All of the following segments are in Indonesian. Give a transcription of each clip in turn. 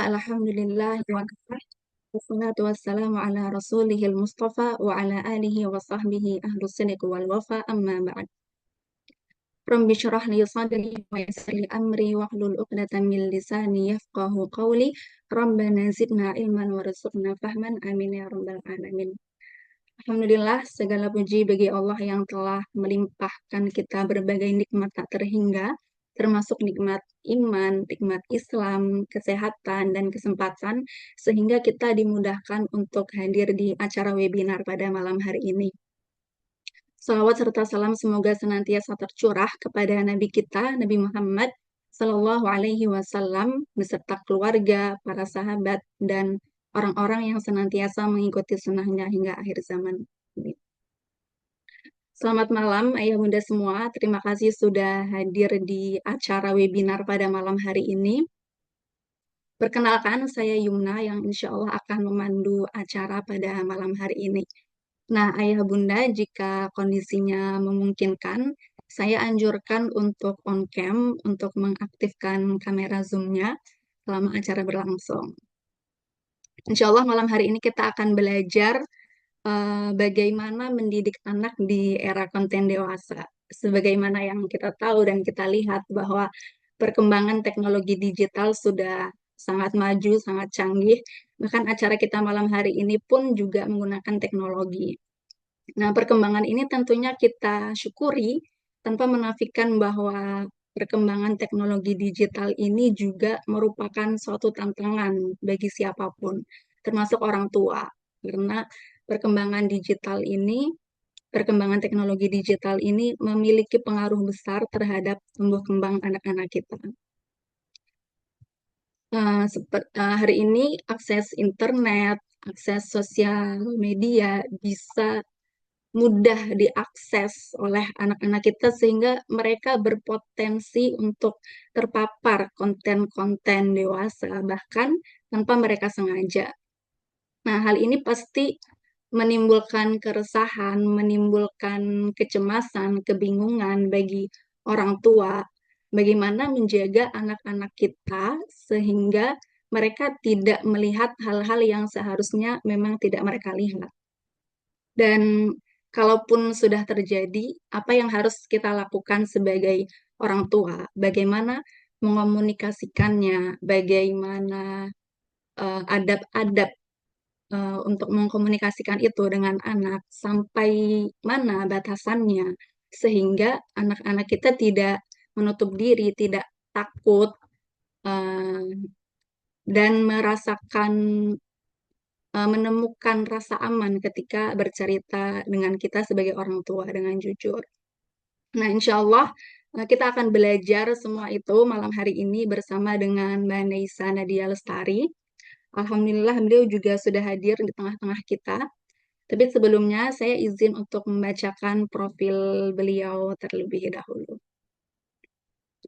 Alhamdulillah wa kafa. Wassalatu wassalamu ala rasulihil mustafa wa ala alihi wa sahbihi ahlus sidq wal wafa amma ba'd. Rabbi syrah li sadri wa yassir li amri wahlul 'uqdatam min lisani yafqahu qawli. Rabbana zidna ilman warzuqna fahman. Amin ya rabbal alamin. Alhamdulillah, segala puji bagi Allah yang telah melimpahkan kita berbagai nikmat tak terhingga, termasuk nikmat iman, nikmat Islam, kesehatan, dan kesempatan, sehingga kita dimudahkan untuk hadir di acara webinar pada malam hari ini. Salawat serta salam semoga senantiasa tercurah kepada Nabi kita, Nabi Muhammad Sallallahu Alaihi Wasallam, beserta keluarga, para sahabat, dan orang-orang yang senantiasa mengikuti sunnahnya hingga akhir zaman. Selamat malam, ayah bunda semua. Terima kasih sudah hadir di acara webinar pada malam hari ini. Perkenalkan, saya Yumna yang insya Allah akan memandu acara pada malam hari ini. Nah, ayah bunda, jika kondisinya memungkinkan, saya anjurkan untuk on cam, untuk mengaktifkan kamera Zoom-nya selama acara berlangsung. Insya Allah malam hari ini kita akan belajar bagaimana mendidik anak di era konten dewasa. Sebagaimana yang kita tahu dan kita lihat bahwa perkembangan teknologi digital sudah sangat maju, sangat canggih. Bahkan acara kita malam hari ini pun juga menggunakan teknologi. Nah, perkembangan ini tentunya kita syukuri tanpa menafikan bahwa perkembangan teknologi digital ini juga merupakan suatu tantangan bagi siapapun, termasuk orang tua. Karena perkembangan digital ini, perkembangan teknologi digital ini memiliki pengaruh besar terhadap tumbuh kembang anak-anak kita. Hari ini akses internet, akses sosial media bisa mudah diakses oleh anak-anak kita sehingga mereka berpotensi untuk terpapar konten-konten dewasa bahkan tanpa mereka sengaja. Nah, hal ini pasti menimbulkan keresahan, menimbulkan kecemasan, kebingungan bagi orang tua. Bagaimana menjaga anak-anak kita sehingga mereka tidak melihat hal-hal yang seharusnya memang tidak mereka lihat. Dan kalaupun sudah terjadi, apa yang harus kita lakukan sebagai orang tua? Bagaimana mengomunikasikannya? Bagaimana adab-adab untuk mengkomunikasikan itu dengan anak? Sampai mana batasannya? Sehingga anak-anak kita tidak menutup diri, tidak takut, eh, dan merasakan menemukan rasa aman ketika bercerita dengan kita sebagai orang tua dengan jujur. Nah, insya Allah kita akan belajar semua itu malam hari ini bersama dengan Mbak Neisa Nadia Lestari. Alhamdulillah beliau juga sudah hadir di tengah-tengah kita. Tapi sebelumnya saya izin untuk membacakan profil beliau terlebih dahulu.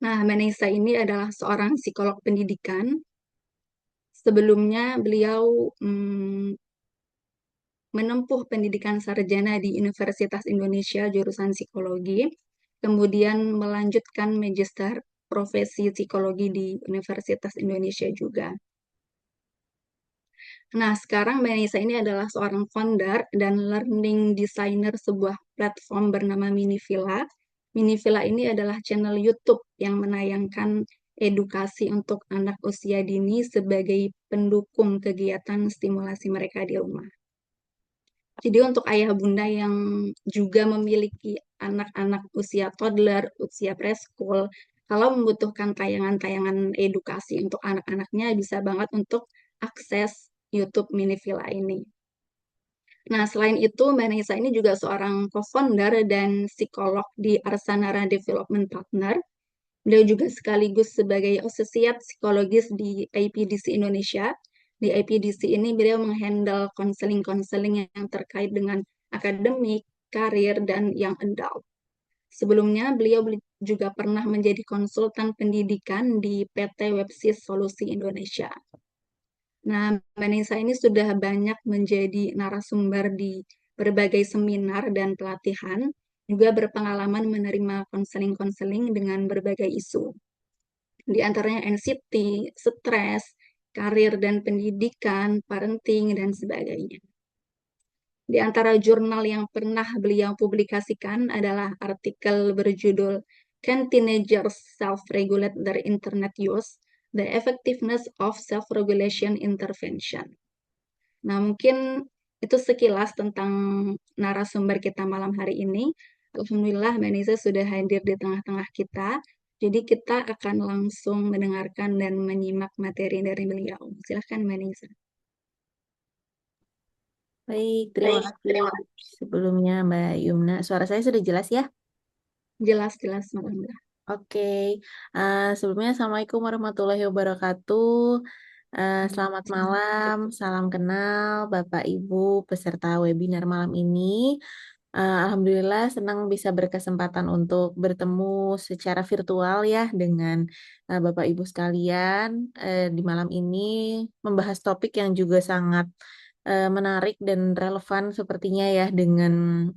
Nah, Mbak Neisa ini adalah seorang psikolog pendidikan. Sebelumnya beliau menempuh pendidikan sarjana di Universitas Indonesia jurusan psikologi, kemudian melanjutkan magister profesi psikologi di Universitas Indonesia juga. Nah, sekarang Mbak Nisa ini adalah seorang founder dan learning designer sebuah platform bernama Minivilla. Minivilla ini adalah channel YouTube yang menayangkan edukasi untuk anak usia dini sebagai pendukung kegiatan stimulasi mereka di rumah. Jadi untuk ayah bunda yang juga memiliki anak-anak usia toddler, usia preschool, kalau membutuhkan tayangan-tayangan edukasi untuk anak-anaknya bisa banget untuk akses YouTube Minivilla ini. Nah, selain itu, Mbak Nisa ini juga seorang co-founder dan psikolog di Arsanara Development Partner. Beliau juga sekaligus sebagai asosiat psikologis di IPDC Indonesia. Di IPDC ini beliau menghandle konseling-konseling yang terkait dengan akademik, karir, dan yang adult. Sebelumnya, beliau juga pernah menjadi konsultan pendidikan di PT Websis Solusi Indonesia. Nah, Mbak Nisa ini sudah banyak menjadi narasumber di berbagai seminar dan pelatihan, juga berpengalaman menerima konseling-konseling dengan berbagai isu. Di antaranya anxiety, stres, karir dan pendidikan, parenting, dan sebagainya. Di antara jurnal yang pernah beliau publikasikan adalah artikel berjudul Can Teenagers Self-Regulate Their Internet Use? The Effectiveness of Self-Regulation Intervention. Nah, mungkin itu sekilas tentang narasumber kita malam hari ini. Alhamdulillah, Mbak Nisa sudah hadir di tengah-tengah kita. Jadi kita akan langsung mendengarkan dan menyimak materi dari beliau. Silahkan, Mbak Nisa. Baik, terima kasih sebelumnya Mbak Yumna. Suara saya sudah jelas ya? Jelas-jelas, Alhamdulillah. Oke, sebelumnya Assalamualaikum warahmatullahi wabarakatuh. Selamat malam, salam kenal Bapak Ibu peserta webinar malam ini. Alhamdulillah senang bisa berkesempatan untuk bertemu secara virtual ya dengan Bapak Ibu sekalian di malam ini membahas topik yang juga sangat menarik dan relevan sepertinya ya dengan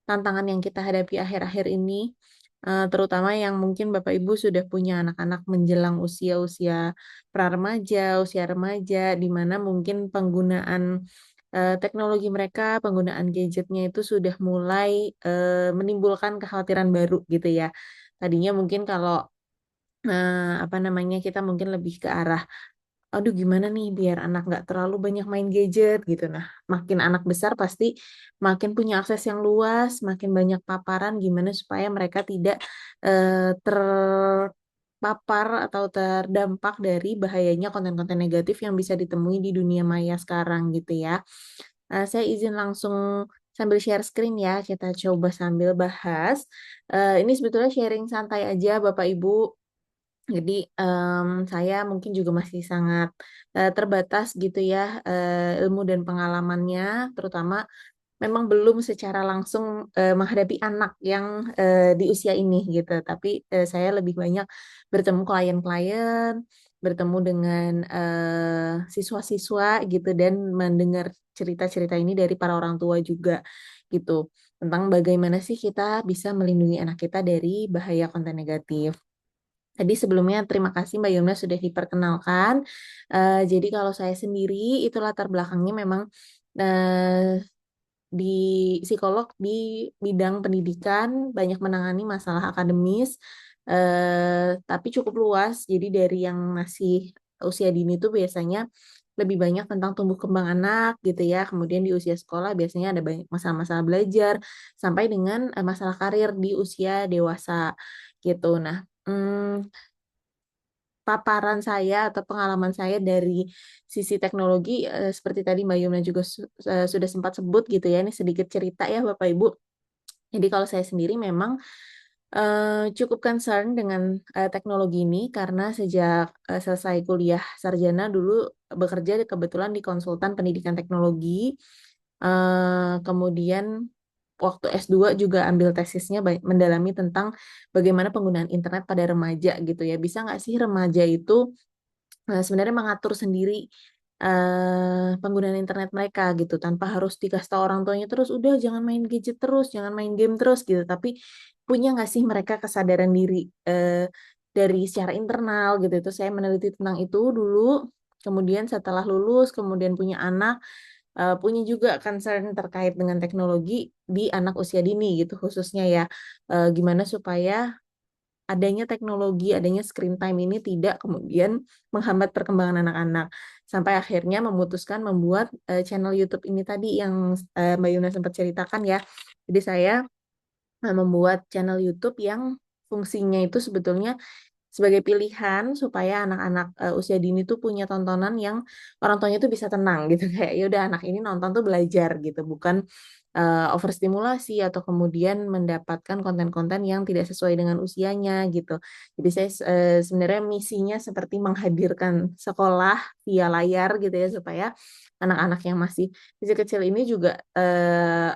tantangan yang kita hadapi akhir-akhir ini, terutama yang mungkin Bapak Ibu sudah punya anak-anak menjelang usia-usia pra-remaja, usia remaja, di mana mungkin penggunaan teknologi mereka, penggunaan gadgetnya itu sudah mulai menimbulkan kekhawatiran baru gitu ya. Tadinya mungkin kalau apa namanya kita mungkin lebih ke arah aduh gimana nih biar anak nggak terlalu banyak main gadget gitu. Nah, makin anak besar pasti makin punya akses yang luas, makin banyak paparan gimana supaya mereka tidak terpapar atau terdampak dari bahayanya konten-konten negatif yang bisa ditemui di dunia maya sekarang gitu ya. Saya izin langsung sambil share screen ya, kita coba sambil bahas. Ini sebetulnya sharing santai aja Bapak Ibu. Jadi saya mungkin juga masih sangat terbatas gitu ya ilmu dan pengalamannya, terutama memang belum secara langsung menghadapi anak yang di usia ini gitu. Tapi saya lebih banyak bertemu klien-klien, bertemu dengan siswa-siswa gitu dan mendengar cerita-cerita ini dari para orang tua juga gitu tentang bagaimana sih kita bisa melindungi anak kita dari bahaya konten negatif. Tadi sebelumnya terima kasih Mbak Yumna sudah diperkenalkan. Jadi kalau saya sendiri itu latar belakangnya memang eh, di psikolog di bidang pendidikan, banyak menangani masalah akademis, tapi cukup luas. Jadi dari yang masih usia dini itu biasanya lebih banyak tentang tumbuh kembang anak gitu ya. Kemudian di usia sekolah biasanya ada banyak masalah-masalah belajar sampai dengan masalah karir di usia dewasa gitu. Nah, paparan saya atau pengalaman saya dari sisi teknologi seperti tadi Mbak Yumna juga sudah sempat sebut gitu ya, ini sedikit cerita ya Bapak Ibu. Jadi kalau saya sendiri memang cukup concern dengan teknologi ini karena sejak selesai kuliah sarjana dulu bekerja kebetulan di konsultan pendidikan teknologi. Kemudian waktu S2 juga ambil tesisnya mendalami tentang bagaimana penggunaan internet pada remaja gitu ya. Bisa nggak sih remaja itu sebenarnya mengatur sendiri penggunaan internet mereka gitu tanpa harus dikasih tahu orang tuanya terus udah jangan main gadget terus jangan main game terus gitu tapi punya nggak sih mereka kesadaran diri dari secara internal gitu itu saya meneliti tentang itu dulu kemudian setelah lulus kemudian punya anak punya juga concern terkait dengan teknologi di anak usia dini gitu khususnya ya. Gimana supaya adanya teknologi, adanya screen time ini tidak kemudian menghambat perkembangan anak-anak. Sampai akhirnya memutuskan membuat channel YouTube ini tadi yang Mbak Yuna sempat ceritakan ya. Jadi saya membuat channel YouTube yang fungsinya itu sebetulnya sebagai pilihan supaya anak-anak usia dini tuh punya tontonan yang orang tuanya tuh bisa tenang gitu kayak ya udah anak ini nonton tuh belajar gitu bukan overstimulasi atau kemudian mendapatkan konten-konten yang tidak sesuai dengan usianya gitu. Jadi saya sebenarnya misinya seperti menghadirkan sekolah via layar gitu ya supaya anak-anak yang masih kecil-kecil ini juga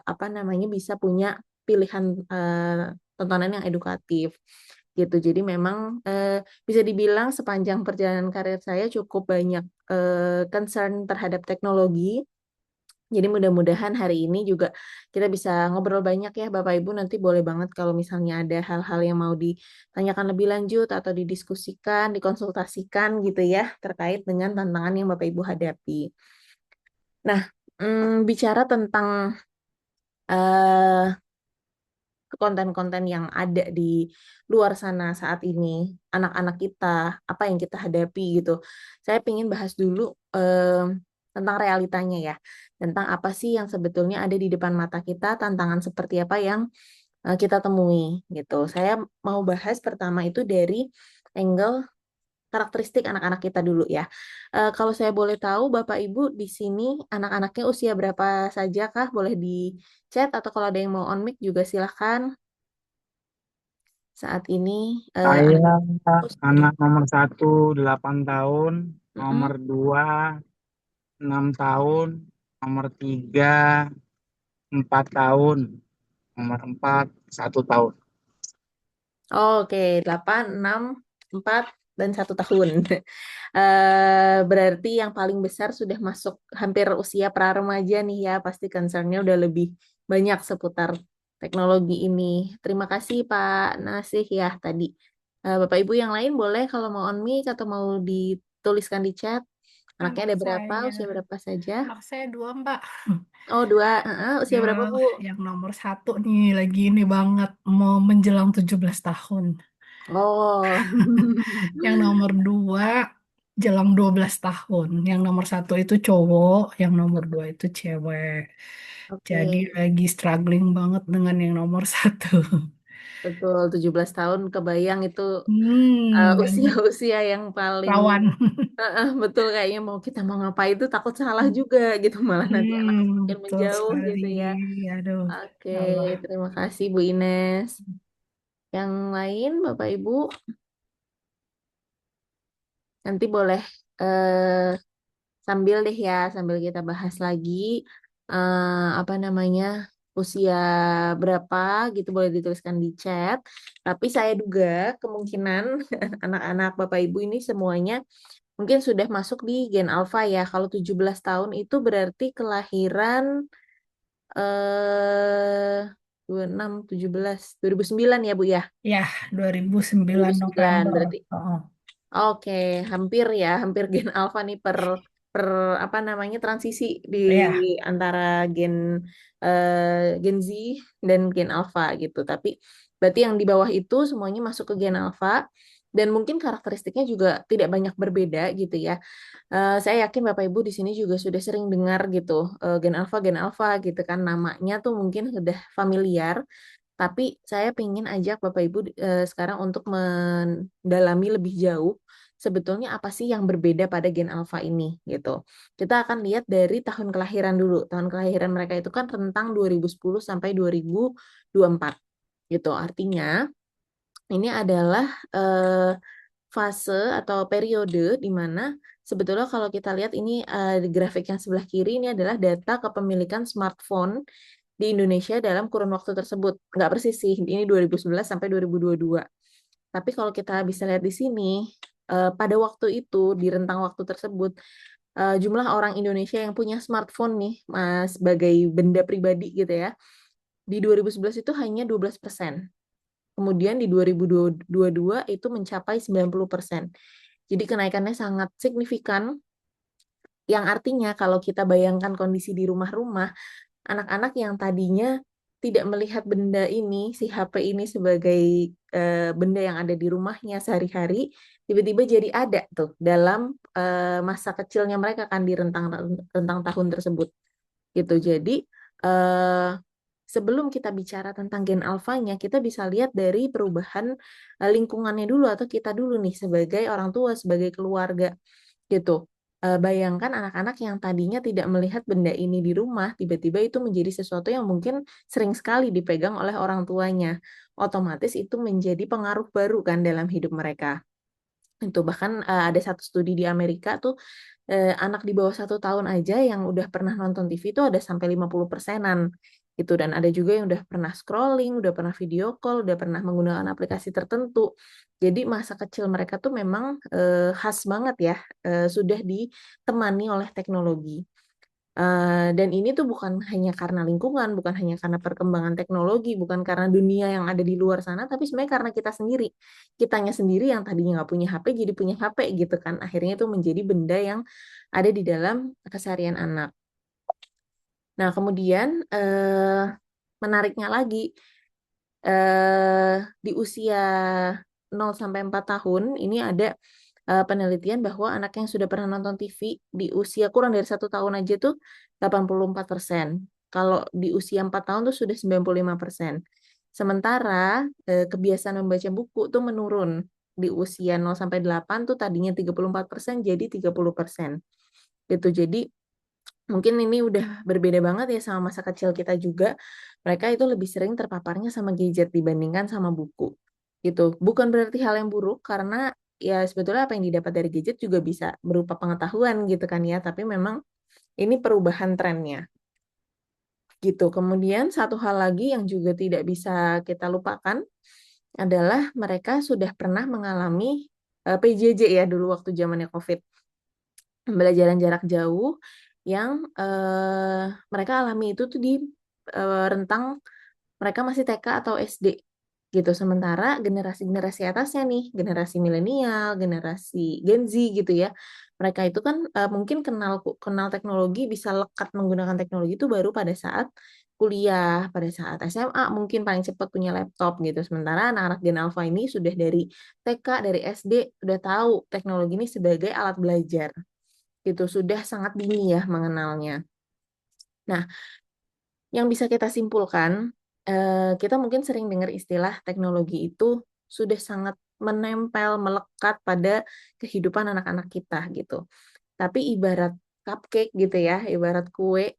apa namanya bisa punya pilihan tontonan yang edukatif gitu. Jadi memang bisa dibilang sepanjang perjalanan karir saya cukup banyak concern terhadap teknologi Jadi mudah-mudahan hari ini juga kita bisa ngobrol banyak ya Bapak Ibu. Nanti boleh banget kalau misalnya ada hal-hal yang mau ditanyakan lebih lanjut atau didiskusikan, dikonsultasikan gitu ya terkait dengan tantangan yang Bapak Ibu hadapi. Nah, bicara tentang eh, konten-konten yang ada di luar sana saat ini, anak-anak kita, apa yang kita hadapi gitu. Saya ingin bahas dulu tentang realitanya ya, tentang apa sih yang sebetulnya ada di depan mata kita, tantangan seperti apa yang kita temui gitu. Saya mau bahas pertama itu dari angle karakteristik anak-anak kita dulu ya. Kalau saya boleh tahu, Bapak Ibu di sini anak-anaknya usia berapa saja kah? Boleh di chat atau kalau ada yang mau on mic juga silahkan. Saat ini Saya anak anak nomor satu 8 tahun, nomor Mm-mm. dua 6 tahun, nomor tiga 4 tahun, nomor empat 1 tahun. Oke, 8, 6, 4, dan 1 tahun. Berarti yang paling besar sudah masuk hampir usia pra-remaja nih ya. Pasti concernnya udah lebih banyak seputar teknologi ini. Terima kasih Pak Nasih ya tadi. Bapak Ibu yang lain boleh kalau mau on mic atau mau dituliskan di chat. Anaknya Anak ada berapa, saya, usia berapa saja? anak saya dua, Mbak. Oh, dua. Usia Ya, berapa, Bu? yang nomor satu nih lagi ini banget mau menjelang 17 tahun. Oh. Yang nomor dua jelang 12 tahun. Yang nomor satu itu cowok, yang nomor dua itu cewek. Jadi Oke, lagi struggling banget dengan yang nomor satu. betul. 17 tahun kebayang itu Banyak usia-usia yang paling lawan. betul kayaknya mau ngapain itu takut salah juga gitu malah nanti anak semakin Betul menjauh sekali. gitu ya. Aduh, Oke, ya Allah. terima kasih Bu Ines. Yang lain Bapak Ibu nanti boleh eh, sambil deh ya, sambil kita bahas lagi apa namanya usia berapa gitu boleh dituliskan di chat. Tapi saya duga kemungkinan anak-anak Bapak Ibu ini semuanya mungkin sudah masuk di gen alpha ya. Kalau 17 tahun itu berarti kelahiran eh 26, 17, 2009 ya Bu ya. Ya, 2009 2009 November. berarti. Oh, Oke, hampir ya, hampir gen alpha nih per apa namanya transisi di ya. antara gen Z dan gen alpha gitu. Tapi berarti yang di bawah itu semuanya masuk ke gen alpha dan mungkin karakteristiknya juga tidak banyak berbeda gitu ya. Saya yakin Bapak Ibu di sini juga sudah sering dengar gitu gen alpha gitu kan namanya tuh mungkin sudah familiar. Tapi saya ingin ajak Bapak Ibu sekarang untuk mendalami lebih jauh sebetulnya apa sih yang berbeda pada gen alpha ini gitu. Kita akan lihat dari tahun kelahiran dulu. Tahun kelahiran mereka itu kan rentang 2010 sampai 2024 gitu. Artinya ini adalah fase atau periode di mana sebetulnya kalau kita lihat ini di grafik yang sebelah kiri ini adalah data kepemilikan smartphone di Indonesia dalam kurun waktu tersebut. Nggak persis sih, ini 2011 sampai 2022. Tapi kalau kita bisa lihat di sini, pada waktu itu, di rentang waktu tersebut, jumlah orang Indonesia yang punya smartphone nih, sebagai benda pribadi gitu ya, di 2011 itu hanya 12%. Kemudian di 2022 itu mencapai 90%. Jadi kenaikannya sangat signifikan, yang artinya kalau kita bayangkan kondisi di rumah-rumah, anak-anak yang tadinya tidak melihat benda ini, si HP ini sebagai benda yang ada di rumahnya sehari-hari, tiba-tiba jadi ada tuh dalam masa kecilnya mereka kan di rentang tahun tersebut gitu. Jadi eh, sebelum kita bicara tentang gen alfanya, kita bisa lihat dari perubahan lingkungannya dulu atau kita dulu nih sebagai orang tua, sebagai keluarga gitu. Bayangkan anak-anak yang tadinya tidak melihat benda ini di rumah, tiba-tiba itu menjadi sesuatu yang mungkin sering sekali dipegang oleh orang tuanya. Otomatis itu menjadi pengaruh baru kan dalam hidup mereka. Itu bahkan ada satu studi di Amerika tuh anak di bawah 1 tahun aja yang udah pernah nonton TV itu ada sampai 50%-an gitu. Dan ada juga yang udah pernah scrolling, udah pernah video call, udah pernah menggunakan aplikasi tertentu. Jadi masa kecil mereka tuh memang khas banget ya, sudah ditemani oleh teknologi. Dan ini tuh bukan hanya karena lingkungan, bukan hanya karena perkembangan teknologi, bukan karena dunia yang ada di luar sana, tapi sebenarnya karena kita sendiri. Kitanya sendiri yang tadinya nggak punya HP, jadi punya HP gitu kan. Akhirnya itu menjadi benda yang ada di dalam keseharian anak. Nah, kemudian menariknya lagi, di usia 0 sampai 4 tahun ini ada penelitian bahwa anak yang sudah pernah nonton TV di usia kurang dari 1 tahun aja tuh 84%. Kalau di usia 4 tahun tuh sudah 95%. Sementara kebiasaan membaca buku tuh menurun. Di usia 0 sampai 8 tuh tadinya 34% jadi 30%. Gitu. Jadi mungkin ini udah berbeda banget ya sama masa kecil kita juga. Mereka itu lebih sering terpaparnya sama gadget dibandingkan sama buku. Gitu. Bukan berarti hal yang buruk karena ya sebetulnya apa yang didapat dari gadget juga bisa berupa pengetahuan gitu kan ya, tapi memang ini perubahan trennya. Gitu. Kemudian satu hal lagi yang juga tidak bisa kita lupakan adalah mereka sudah pernah mengalami PJJ ya dulu waktu zamannya COVID. Pembelajaran jarak jauh yang mereka alami itu tuh di rentang mereka masih TK atau SD gitu. Sementara generasi-generasi atasnya nih, generasi milenial, generasi Gen Z gitu ya. Mereka itu kan mungkin kenal teknologi, bisa lekat menggunakan teknologi itu baru pada saat kuliah, pada saat SMA mungkin paling cepat punya laptop gitu. Sementara anak-anak Gen Alpha ini sudah dari TK, dari SD udah tahu teknologi ini sebagai alat belajar gitu, sudah sangat dini ya mengenalnya. Nah, yang bisa kita simpulkan, kita mungkin sering dengar istilah teknologi itu sudah sangat menempel, melekat pada kehidupan anak-anak kita gitu. Tapi ibarat cupcake gitu ya, ibarat kue,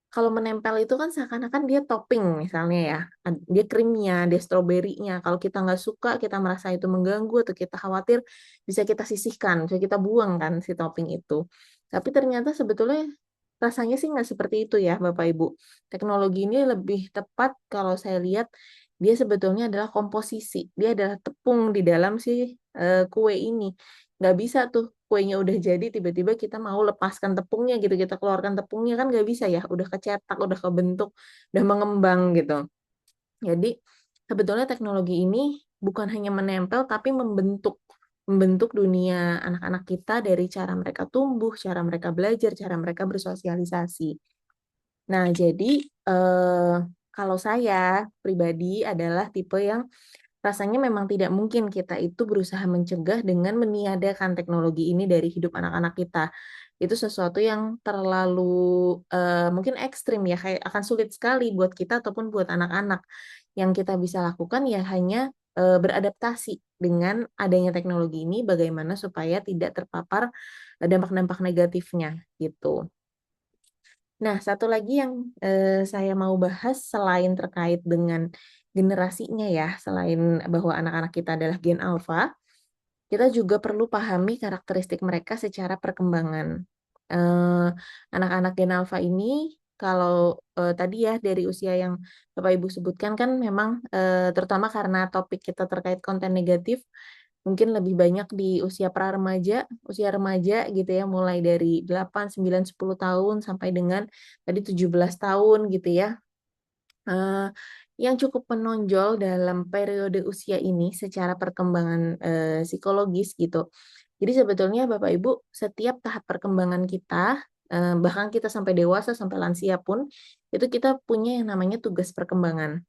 kalau menempel itu kan seakan-akan dia topping misalnya ya. Dia krimnya, dia stroberinya. Kalau kita nggak suka, kita merasa itu mengganggu atau kita khawatir, bisa kita sisihkan, bisa kita buang kan si topping itu. Tapi ternyata sebetulnya rasanya sih nggak seperti itu ya Bapak Ibu. Teknologi ini lebih tepat kalau saya lihat dia sebetulnya adalah komposisi. Dia adalah tepung di dalam si kue ini. Nggak bisa tuh kuenya udah jadi tiba-tiba kita mau lepaskan tepungnya gitu, kita keluarkan tepungnya kan nggak bisa ya, udah kecetak, udah kebentuk, udah mengembang gitu. Jadi sebetulnya teknologi ini bukan hanya menempel tapi membentuk dunia anak-anak kita dari cara mereka tumbuh, cara mereka belajar, cara mereka bersosialisasi. Nah, jadi eh, kalau saya pribadi adalah tipe yang rasanya memang tidak mungkin kita itu berusaha mencegah dengan meniadakan teknologi ini dari hidup anak-anak kita. Itu sesuatu yang terlalu mungkin ekstrim ya, kayak akan sulit sekali buat kita ataupun buat anak-anak. Yang kita bisa lakukan ya hanya beradaptasi dengan adanya teknologi ini, bagaimana supaya tidak terpapar dampak-dampak negatifnya gitu. Nah, satu lagi yang saya mau bahas selain terkait dengan generasinya ya, selain bahwa anak-anak kita adalah gen alpha, kita juga perlu pahami karakteristik mereka secara perkembangan. Eh, Anak-anak gen alpha ini, kalau tadi ya dari usia yang Bapak Ibu sebutkan kan memang terutama karena topik kita terkait konten negatif, mungkin lebih banyak di usia remaja gitu ya, mulai dari 8, 9, 10 tahun sampai dengan tadi 17 tahun gitu ya. Eh, yang cukup menonjol dalam periode usia ini secara perkembangan psikologis gitu. Jadi sebetulnya Bapak Ibu, setiap tahap perkembangan kita, bahkan kita sampai dewasa, sampai lansia pun, itu kita punya yang namanya tugas perkembangan.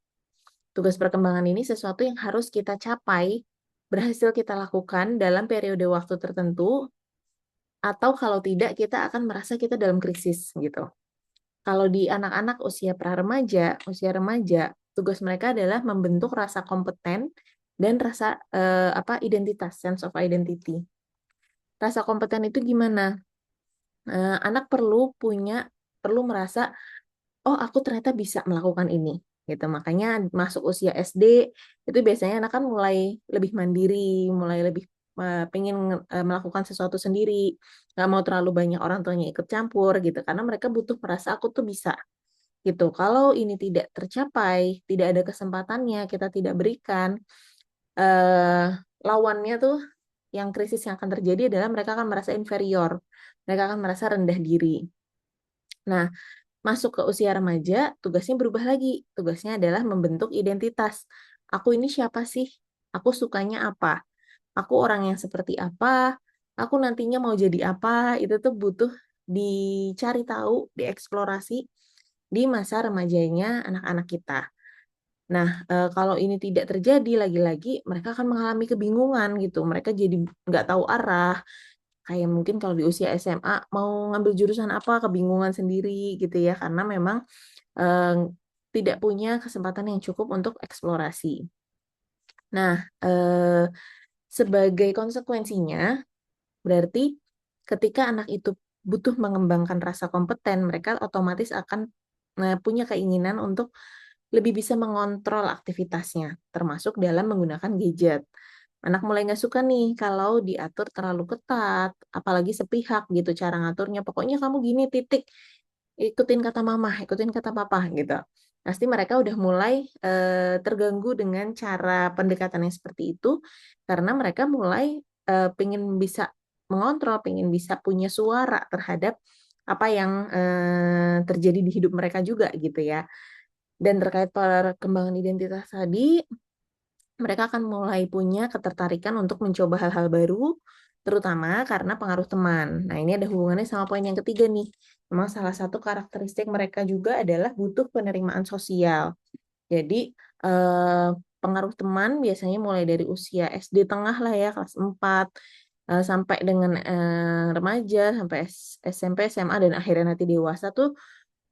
Tugas perkembangan ini sesuatu yang harus kita capai, berhasil kita lakukan dalam periode waktu tertentu, atau kalau tidak kita akan merasa kita dalam krisis gitu. Kalau di anak-anak usia remaja, tugas mereka adalah membentuk rasa kompeten dan rasa identitas, sense of identity. Rasa kompeten itu gimana? Anak perlu merasa, oh aku ternyata bisa melakukan ini gitu. Makanya masuk usia SD itu biasanya anak kan mulai lebih mandiri, mulai lebih pengen melakukan sesuatu sendiri, nggak mau terlalu banyak orang tuanya ikut campur gitu, karena mereka butuh merasa aku tuh bisa gitu. Kalau ini tidak tercapai, tidak ada kesempatannya, kita tidak berikan, eh, lawannya tuh yang krisis yang akan terjadi adalah mereka akan merasa inferior, mereka akan merasa rendah diri. Nah, masuk ke usia remaja, tugasnya berubah lagi. Tugasnya adalah membentuk identitas. Aku ini siapa sih? Aku sukanya apa? Aku orang yang seperti apa? Aku nantinya mau jadi apa? Itu tuh butuh dicari tahu, dieksplorasi di masa remajanya anak-anak kita. Nah, kalau ini tidak terjadi, lagi-lagi mereka akan mengalami kebingungan gitu. Mereka jadi nggak tahu arah. Kayak mungkin kalau di usia SMA mau ngambil jurusan apa, kebingungan sendiri gitu ya, karena memang eh, tidak punya kesempatan yang cukup untuk eksplorasi. Nah, sebagai konsekuensinya, berarti ketika anak itu butuh mengembangkan rasa kompeten, mereka otomatis akan punya keinginan untuk lebih bisa mengontrol aktivitasnya, termasuk dalam menggunakan gadget. Anak mulai nggak suka nih kalau diatur terlalu ketat, apalagi sepihak gitu cara ngaturnya. Pokoknya kamu gini titik, ikutin kata mama, ikutin kata papa gitu. Pasti mereka udah mulai terganggu dengan cara pendekatan yang seperti itu, karena mereka mulai pengen bisa mengontrol, pengen bisa punya suara terhadap apa yang terjadi di hidup mereka juga gitu ya. Dan terkait perkembangan identitas tadi, mereka akan mulai punya ketertarikan untuk mencoba hal-hal baru, terutama karena pengaruh teman. Nah, ini ada hubungannya sama poin yang ketiga nih. Memang salah satu karakteristik mereka juga adalah butuh penerimaan sosial. Jadi, pengaruh teman biasanya mulai dari usia SD tengah lah ya, kelas 4, sampai dengan remaja, sampai SMP, SMA, dan akhirnya nanti dewasa tuh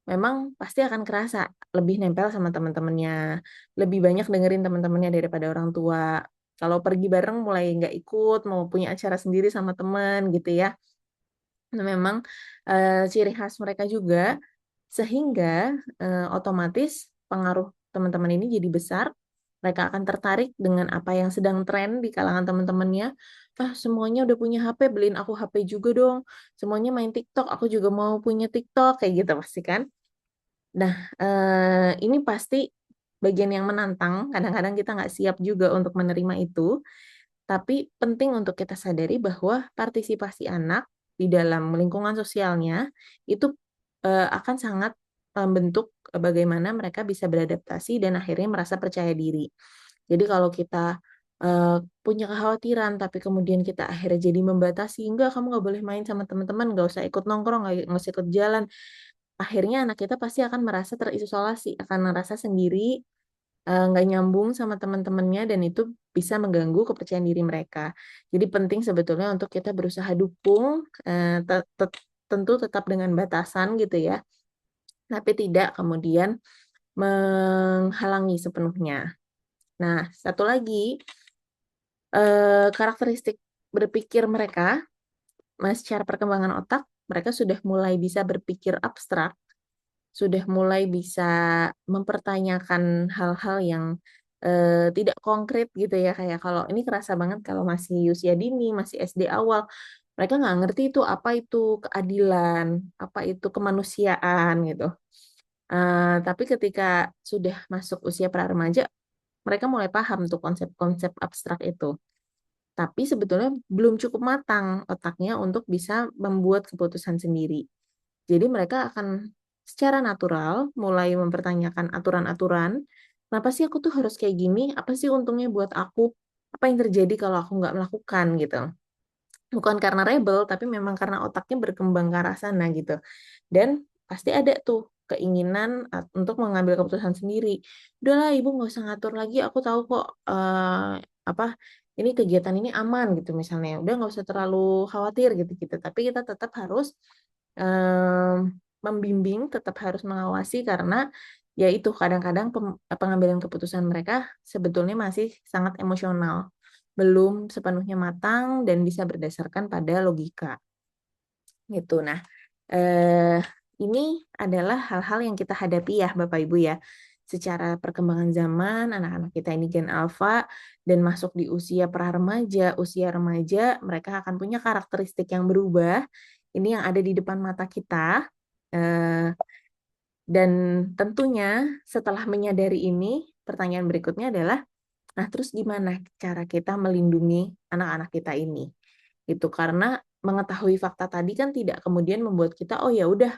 memang pasti akan kerasa lebih nempel sama teman-temannya, lebih banyak dengerin teman-temannya daripada orang tua. Kalau pergi bareng mulai nggak ikut, mau punya acara sendiri sama teman gitu ya. Nah, memang ciri khas mereka juga, sehingga otomatis pengaruh teman-teman ini jadi besar. Mereka akan tertarik dengan apa yang sedang tren di kalangan teman-temannya. Ah, semuanya udah punya HP, beliin aku HP juga dong. Semuanya main TikTok, aku juga mau punya TikTok, kayak gitu pasti kan. Nah, ini pasti bagian yang menantang. Kadang-kadang kita nggak siap juga untuk menerima itu. Tapi penting untuk kita sadari bahwa partisipasi anak di dalam lingkungan sosialnya itu akan sangat membentuk bagaimana mereka bisa beradaptasi dan akhirnya merasa percaya diri. Jadi kalau kita punya kekhawatiran, tapi kemudian kita akhirnya jadi membatasi, enggak, kamu nggak boleh main sama teman-teman, nggak usah ikut nongkrong, nggak usah ikut jalan, akhirnya anak kita pasti akan merasa terisolasi, akan merasa sendiri, nggak nyambung sama teman-temannya, dan itu bisa mengganggu kepercayaan diri mereka. Jadi penting sebetulnya untuk kita berusaha dukung, tentu tetap dengan batasan gitu ya, tapi tidak kemudian menghalangi sepenuhnya. Nah, satu lagi, karakteristik berpikir mereka, secara perkembangan otak, mereka sudah mulai bisa berpikir abstrak, sudah mulai bisa mempertanyakan hal-hal yang tidak konkret gitu ya. Kayak kalau ini kerasa banget kalau masih usia dini, masih SD awal, mereka nggak ngerti apa itu keadilan, apa itu kemanusiaan gitu. Tapi ketika sudah masuk usia pra-remaja, mereka mulai paham tuh konsep-konsep abstrak itu. Tapi sebetulnya belum cukup matang otaknya untuk bisa membuat keputusan sendiri. Jadi mereka akan secara natural mulai mempertanyakan aturan-aturan. Kenapa sih aku tuh harus kayak gini? Apa sih untungnya buat aku? Apa yang terjadi kalau aku nggak melakukan gitu? Bukan karena rebel, tapi memang karena otaknya berkembang ke arah sana gitu. Dan pasti ada tuh keinginan untuk mengambil keputusan sendiri. Udahlah, ibu nggak usah ngatur lagi. Aku tahu kok apa ini kegiatan ini aman gitu misalnya. Udah nggak usah terlalu khawatir gitu-gitu. Tapi kita tetap harus membimbing, tetap harus mengawasi karena ya itu kadang-kadang pengambilan keputusan mereka sebetulnya masih sangat emosional, belum sepenuhnya matang dan bisa berdasarkan pada logika gitu. Nah, ini adalah hal-hal yang kita hadapi ya Bapak Ibu ya. Secara perkembangan zaman, anak-anak kita ini Gen Alpha dan masuk di usia pra-remaja, usia remaja, mereka akan punya karakteristik yang berubah. Ini yang ada di depan mata kita. Dan tentunya setelah menyadari ini, pertanyaan berikutnya adalah, nah terus gimana cara kita melindungi anak-anak kita ini? Itu karena mengetahui fakta tadi kan tidak kemudian membuat kita, oh ya udah,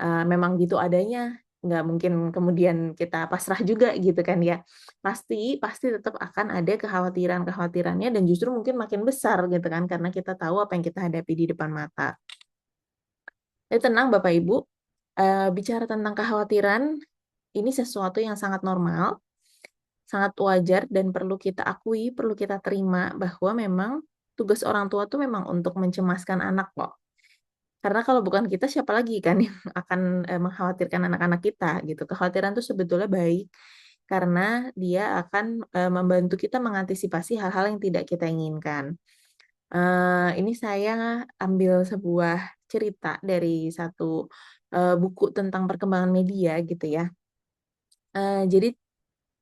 memang gitu adanya, nggak mungkin kemudian kita pasrah juga gitu kan ya. Pasti tetap akan ada kekhawatiran-kekhawatirannya dan justru mungkin makin besar gitu kan karena kita tahu apa yang kita hadapi di depan mata. Tenang Bapak Ibu, bicara tentang kekhawatiran ini sesuatu yang sangat normal, sangat wajar dan perlu kita akui, perlu kita terima bahwa memang tugas orang tua tuh memang untuk mencemaskan anak kok. Karena kalau bukan kita siapa lagi kan yang akan mengkhawatirkan anak-anak kita gitu. Kekhawatiran itu sebetulnya baik karena dia akan membantu kita mengantisipasi hal-hal yang tidak kita inginkan. Ini saya ambil sebuah cerita dari satu buku tentang perkembangan media gitu ya. Jadi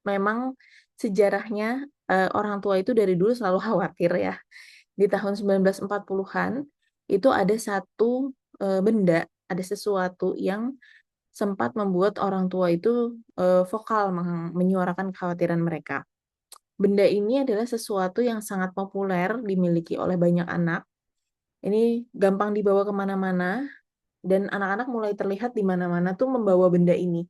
memang sejarahnya orang tua itu dari dulu selalu khawatir ya. Di tahun 1940-an itu ada satu benda, ada sesuatu yang sempat membuat orang tua itu vokal menyuarakan kekhawatiran mereka. Benda ini adalah sesuatu yang sangat populer dimiliki oleh banyak anak. Ini gampang dibawa kemana-mana dan anak-anak mulai terlihat di mana-mana tuh membawa benda ini,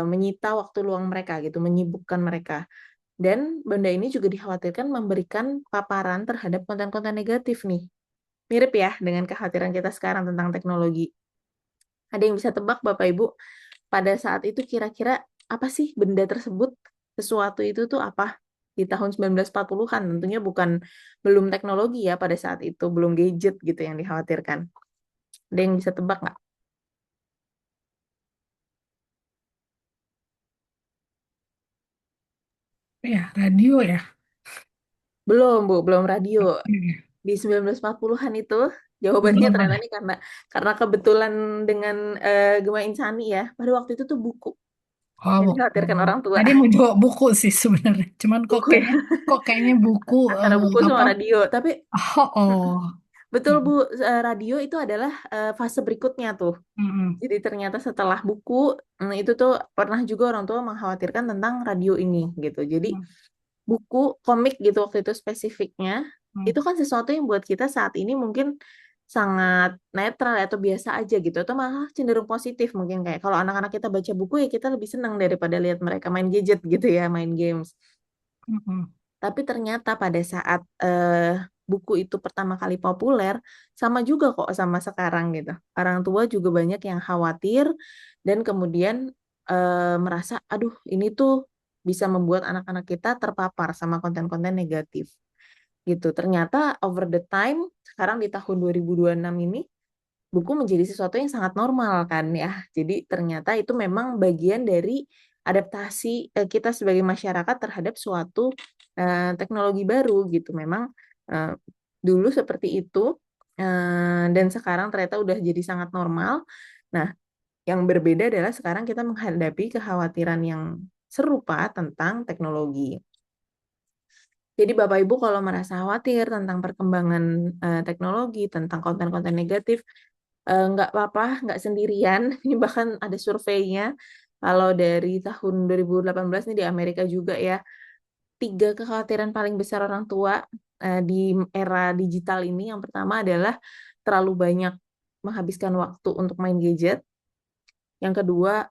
menyita waktu luang mereka gitu, menyibukkan mereka. Dan benda ini juga dikhawatirkan memberikan paparan terhadap konten-konten negatif nih. Mirip ya dengan kekhawatiran kita sekarang tentang teknologi. Ada yang bisa tebak Bapak Ibu, pada saat itu kira-kira apa sih benda tersebut? Sesuatu itu tuh apa? Di tahun 1940-an, tentunya belum teknologi ya pada saat itu, belum gadget gitu yang dikhawatirkan. Ada yang bisa tebak nggak? Ya, radio ya. Belum, Bu, belum radio. Iya. Di 1940-an itu jawabannya Belum ternyata ada. nih karena kebetulan dengan Gema Insani ya. Pada waktu itu tuh buku Oh, yang buku. dikhawatirkan orang tua. Tadi mau jawab buku sih sebenarnya. Cuman Buku ya, kok kayaknya buku antara buku apa? sama radio. Tapi Oh, oh. betul Bu, radio itu adalah fase berikutnya tuh. Mm-mm. Jadi ternyata setelah buku itu tuh pernah juga orang tua mengkhawatirkan tentang radio ini gitu. Jadi buku komik gitu waktu itu spesifiknya Mm. itu kan sesuatu yang buat kita saat ini mungkin sangat netral atau biasa aja gitu atau malah cenderung positif mungkin kayak kalau anak-anak kita baca buku ya kita lebih senang daripada lihat mereka main gadget gitu ya, main games. Mm-mm. Tapi ternyata pada saat buku itu pertama kali populer, sama juga kok sama sekarang gitu. Orang tua juga banyak yang khawatir dan kemudian merasa, aduh ini tuh bisa membuat anak-anak kita terpapar sama konten-konten negatif. Gitu. Ternyata over the time, sekarang di tahun 2026 ini, buku menjadi sesuatu yang sangat normal kan ya. Jadi ternyata itu memang bagian dari adaptasi kita sebagai masyarakat terhadap suatu teknologi baru gitu. Memang eh, dulu seperti itu dan sekarang ternyata udah jadi sangat normal. Nah, yang berbeda adalah sekarang kita menghadapi kekhawatiran yang serupa tentang teknologi. Jadi Bapak Ibu kalau merasa khawatir tentang perkembangan teknologi, tentang konten-konten negatif, nggak apa-apa, nggak sendirian. Ini bahkan ada surveinya. Kalau dari tahun 2018 nih di Amerika juga ya, 3 kekhawatiran paling besar orang tua di era digital ini. Yang pertama adalah terlalu banyak menghabiskan waktu untuk main gadget. Yang kedua,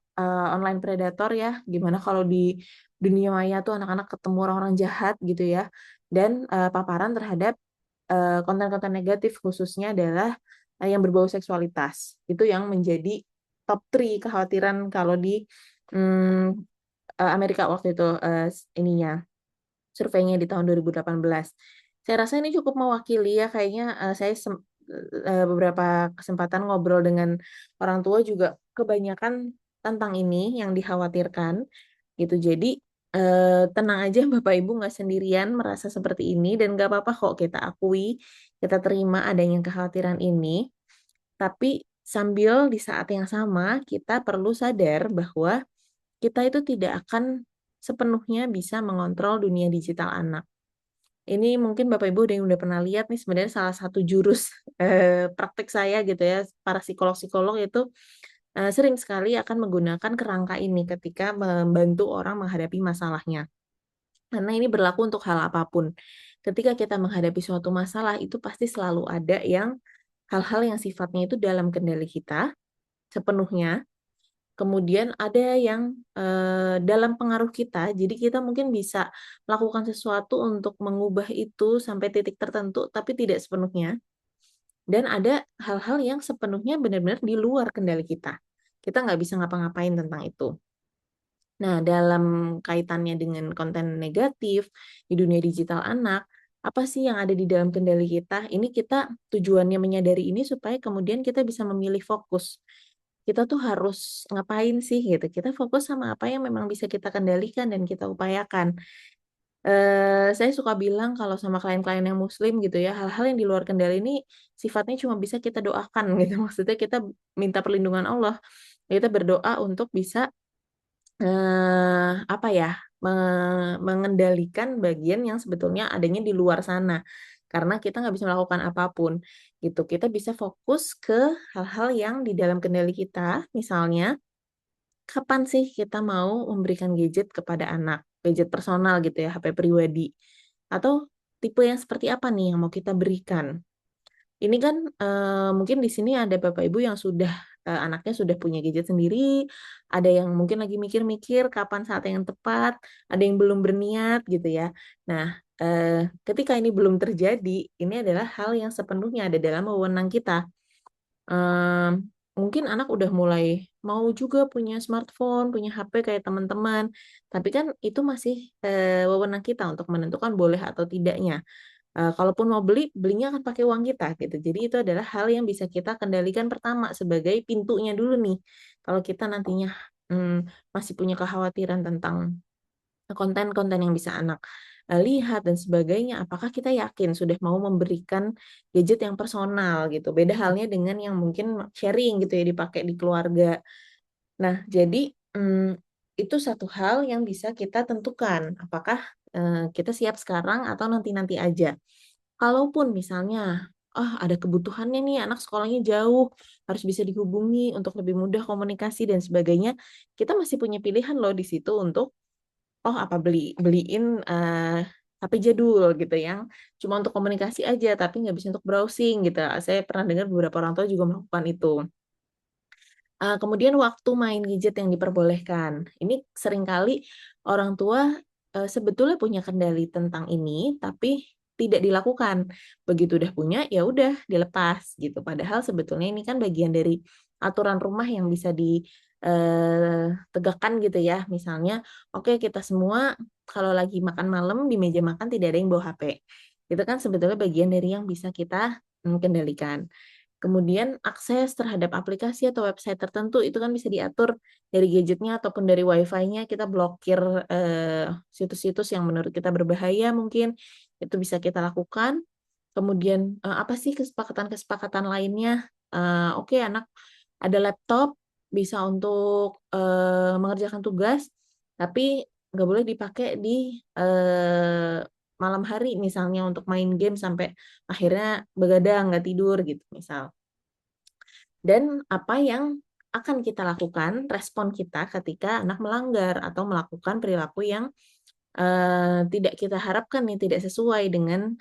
online predator ya. Gimana kalau di dunia maya tuh anak-anak ketemu orang-orang jahat gitu ya. Dan paparan terhadap konten-konten negatif khususnya adalah yang berbau seksualitas. Itu yang menjadi top 3 kekhawatiran kalau di Amerika waktu itu ininya surveinya di tahun 2018. Saya rasa ini cukup mewakili ya kayaknya saya beberapa kesempatan ngobrol dengan orang tua juga kebanyakan tentang ini yang dikhawatirkan gitu. Jadi tenang aja Bapak Ibu nggak sendirian merasa seperti ini dan nggak apa-apa kok kita akui, kita terima adanya kekhawatiran ini. Tapi sambil di saat yang sama kita perlu sadar bahwa kita itu tidak akan sepenuhnya bisa mengontrol dunia digital anak. Ini mungkin Bapak Ibu udah pernah lihat nih sebenarnya salah satu jurus praktek saya gitu ya, para psikolog-psikolog itu sering sekali akan menggunakan kerangka ini ketika membantu orang menghadapi masalahnya. Karena ini berlaku untuk hal apapun. Ketika kita menghadapi suatu masalah itu pasti selalu ada hal-hal yang sifatnya itu dalam kendali kita sepenuhnya. Kemudian ada yang dalam pengaruh kita, jadi kita mungkin bisa melakukan sesuatu untuk mengubah itu sampai titik tertentu, tapi tidak sepenuhnya. Dan ada hal-hal yang sepenuhnya benar-benar di luar kendali kita. Kita nggak bisa ngapa-ngapain tentang itu. Nah, dalam kaitannya dengan konten negatif di dunia digital anak, apa sih yang ada di dalam kendali kita? Ini kita tujuannya menyadari ini supaya kemudian kita bisa memilih fokus. Kita tuh harus ngapain sih gitu. Kita fokus sama apa yang memang bisa kita kendalikan dan kita upayakan. Saya suka bilang kalau sama klien-klien yang muslim gitu ya, hal-hal yang di luar kendali ini sifatnya cuma bisa kita doakan gitu. Maksudnya kita minta perlindungan Allah. Kita berdoa untuk bisa apa ya, mengendalikan bagian yang sebetulnya adanya di luar sana. Karena kita nggak bisa melakukan apapun gitu. Kita bisa fokus ke hal-hal yang di dalam kendali kita, misalnya kapan sih kita mau memberikan gadget kepada anak, gadget personal gitu ya, HP pribadi. Atau tipe yang seperti apa nih yang mau kita berikan. Ini kan mungkin di sini ada Bapak Ibu yang sudah anaknya sudah punya gadget sendiri, ada yang mungkin lagi mikir-mikir kapan saat yang tepat, ada yang belum berniat gitu ya. Nah, ketika ini belum terjadi, ini adalah hal yang sepenuhnya ada dalam wewenang kita. Mungkin anak udah mulai mau juga punya smartphone, punya HP kayak teman-teman, tapi kan itu masih wewenang kita untuk menentukan boleh atau tidaknya. Kalaupun mau beli, belinya akan pakai uang kita gitu. Jadi itu adalah hal yang bisa kita kendalikan pertama sebagai pintunya dulu nih. Kalau kita nantinya masih punya kekhawatiran tentang konten-konten yang bisa anak lihat dan sebagainya, apakah kita yakin sudah mau memberikan gadget yang personal gitu. Beda halnya dengan yang mungkin sharing gitu ya dipakai di keluarga. Nah, jadi itu satu hal yang bisa kita tentukan apakah kita siap sekarang atau nanti-nanti aja. Kalaupun misalnya, ada kebutuhannya nih anak sekolahnya jauh, harus bisa dihubungi untuk lebih mudah komunikasi dan sebagainya, kita masih punya pilihan loh di situ untuk, apa beliin, HP jadul gitu yang cuma untuk komunikasi aja tapi nggak bisa untuk browsing gitu. Saya pernah dengar beberapa orang tua juga melakukan itu. Kemudian waktu main gadget yang diperbolehkan. Ini seringkali orang tua, sebetulnya punya kendali tentang ini, tapi tidak dilakukan. Begitu udah punya, ya udah dilepas gitu. Padahal sebetulnya ini kan bagian dari aturan rumah yang bisa tegakkan gitu ya. Misalnya, oke kita semua kalau lagi makan malam di meja makan tidak ada yang bawa HP. Itu kan sebetulnya bagian dari yang bisa kita, kendalikan. Kemudian akses terhadap aplikasi atau website tertentu itu kan bisa diatur dari gadgetnya ataupun dari Wi-Fi-nya kita blokir situs-situs yang menurut kita berbahaya mungkin itu bisa kita lakukan. Kemudian apa sih kesepakatan-kesepakatan lainnya? Oke, anak ada laptop bisa untuk mengerjakan tugas, tapi nggak boleh dipakai di malam hari misalnya untuk main game sampai akhirnya begadang nggak tidur gitu misal. Dan apa yang akan kita lakukan, respon kita ketika anak melanggar atau melakukan perilaku yang tidak kita harapkan nih, tidak sesuai dengan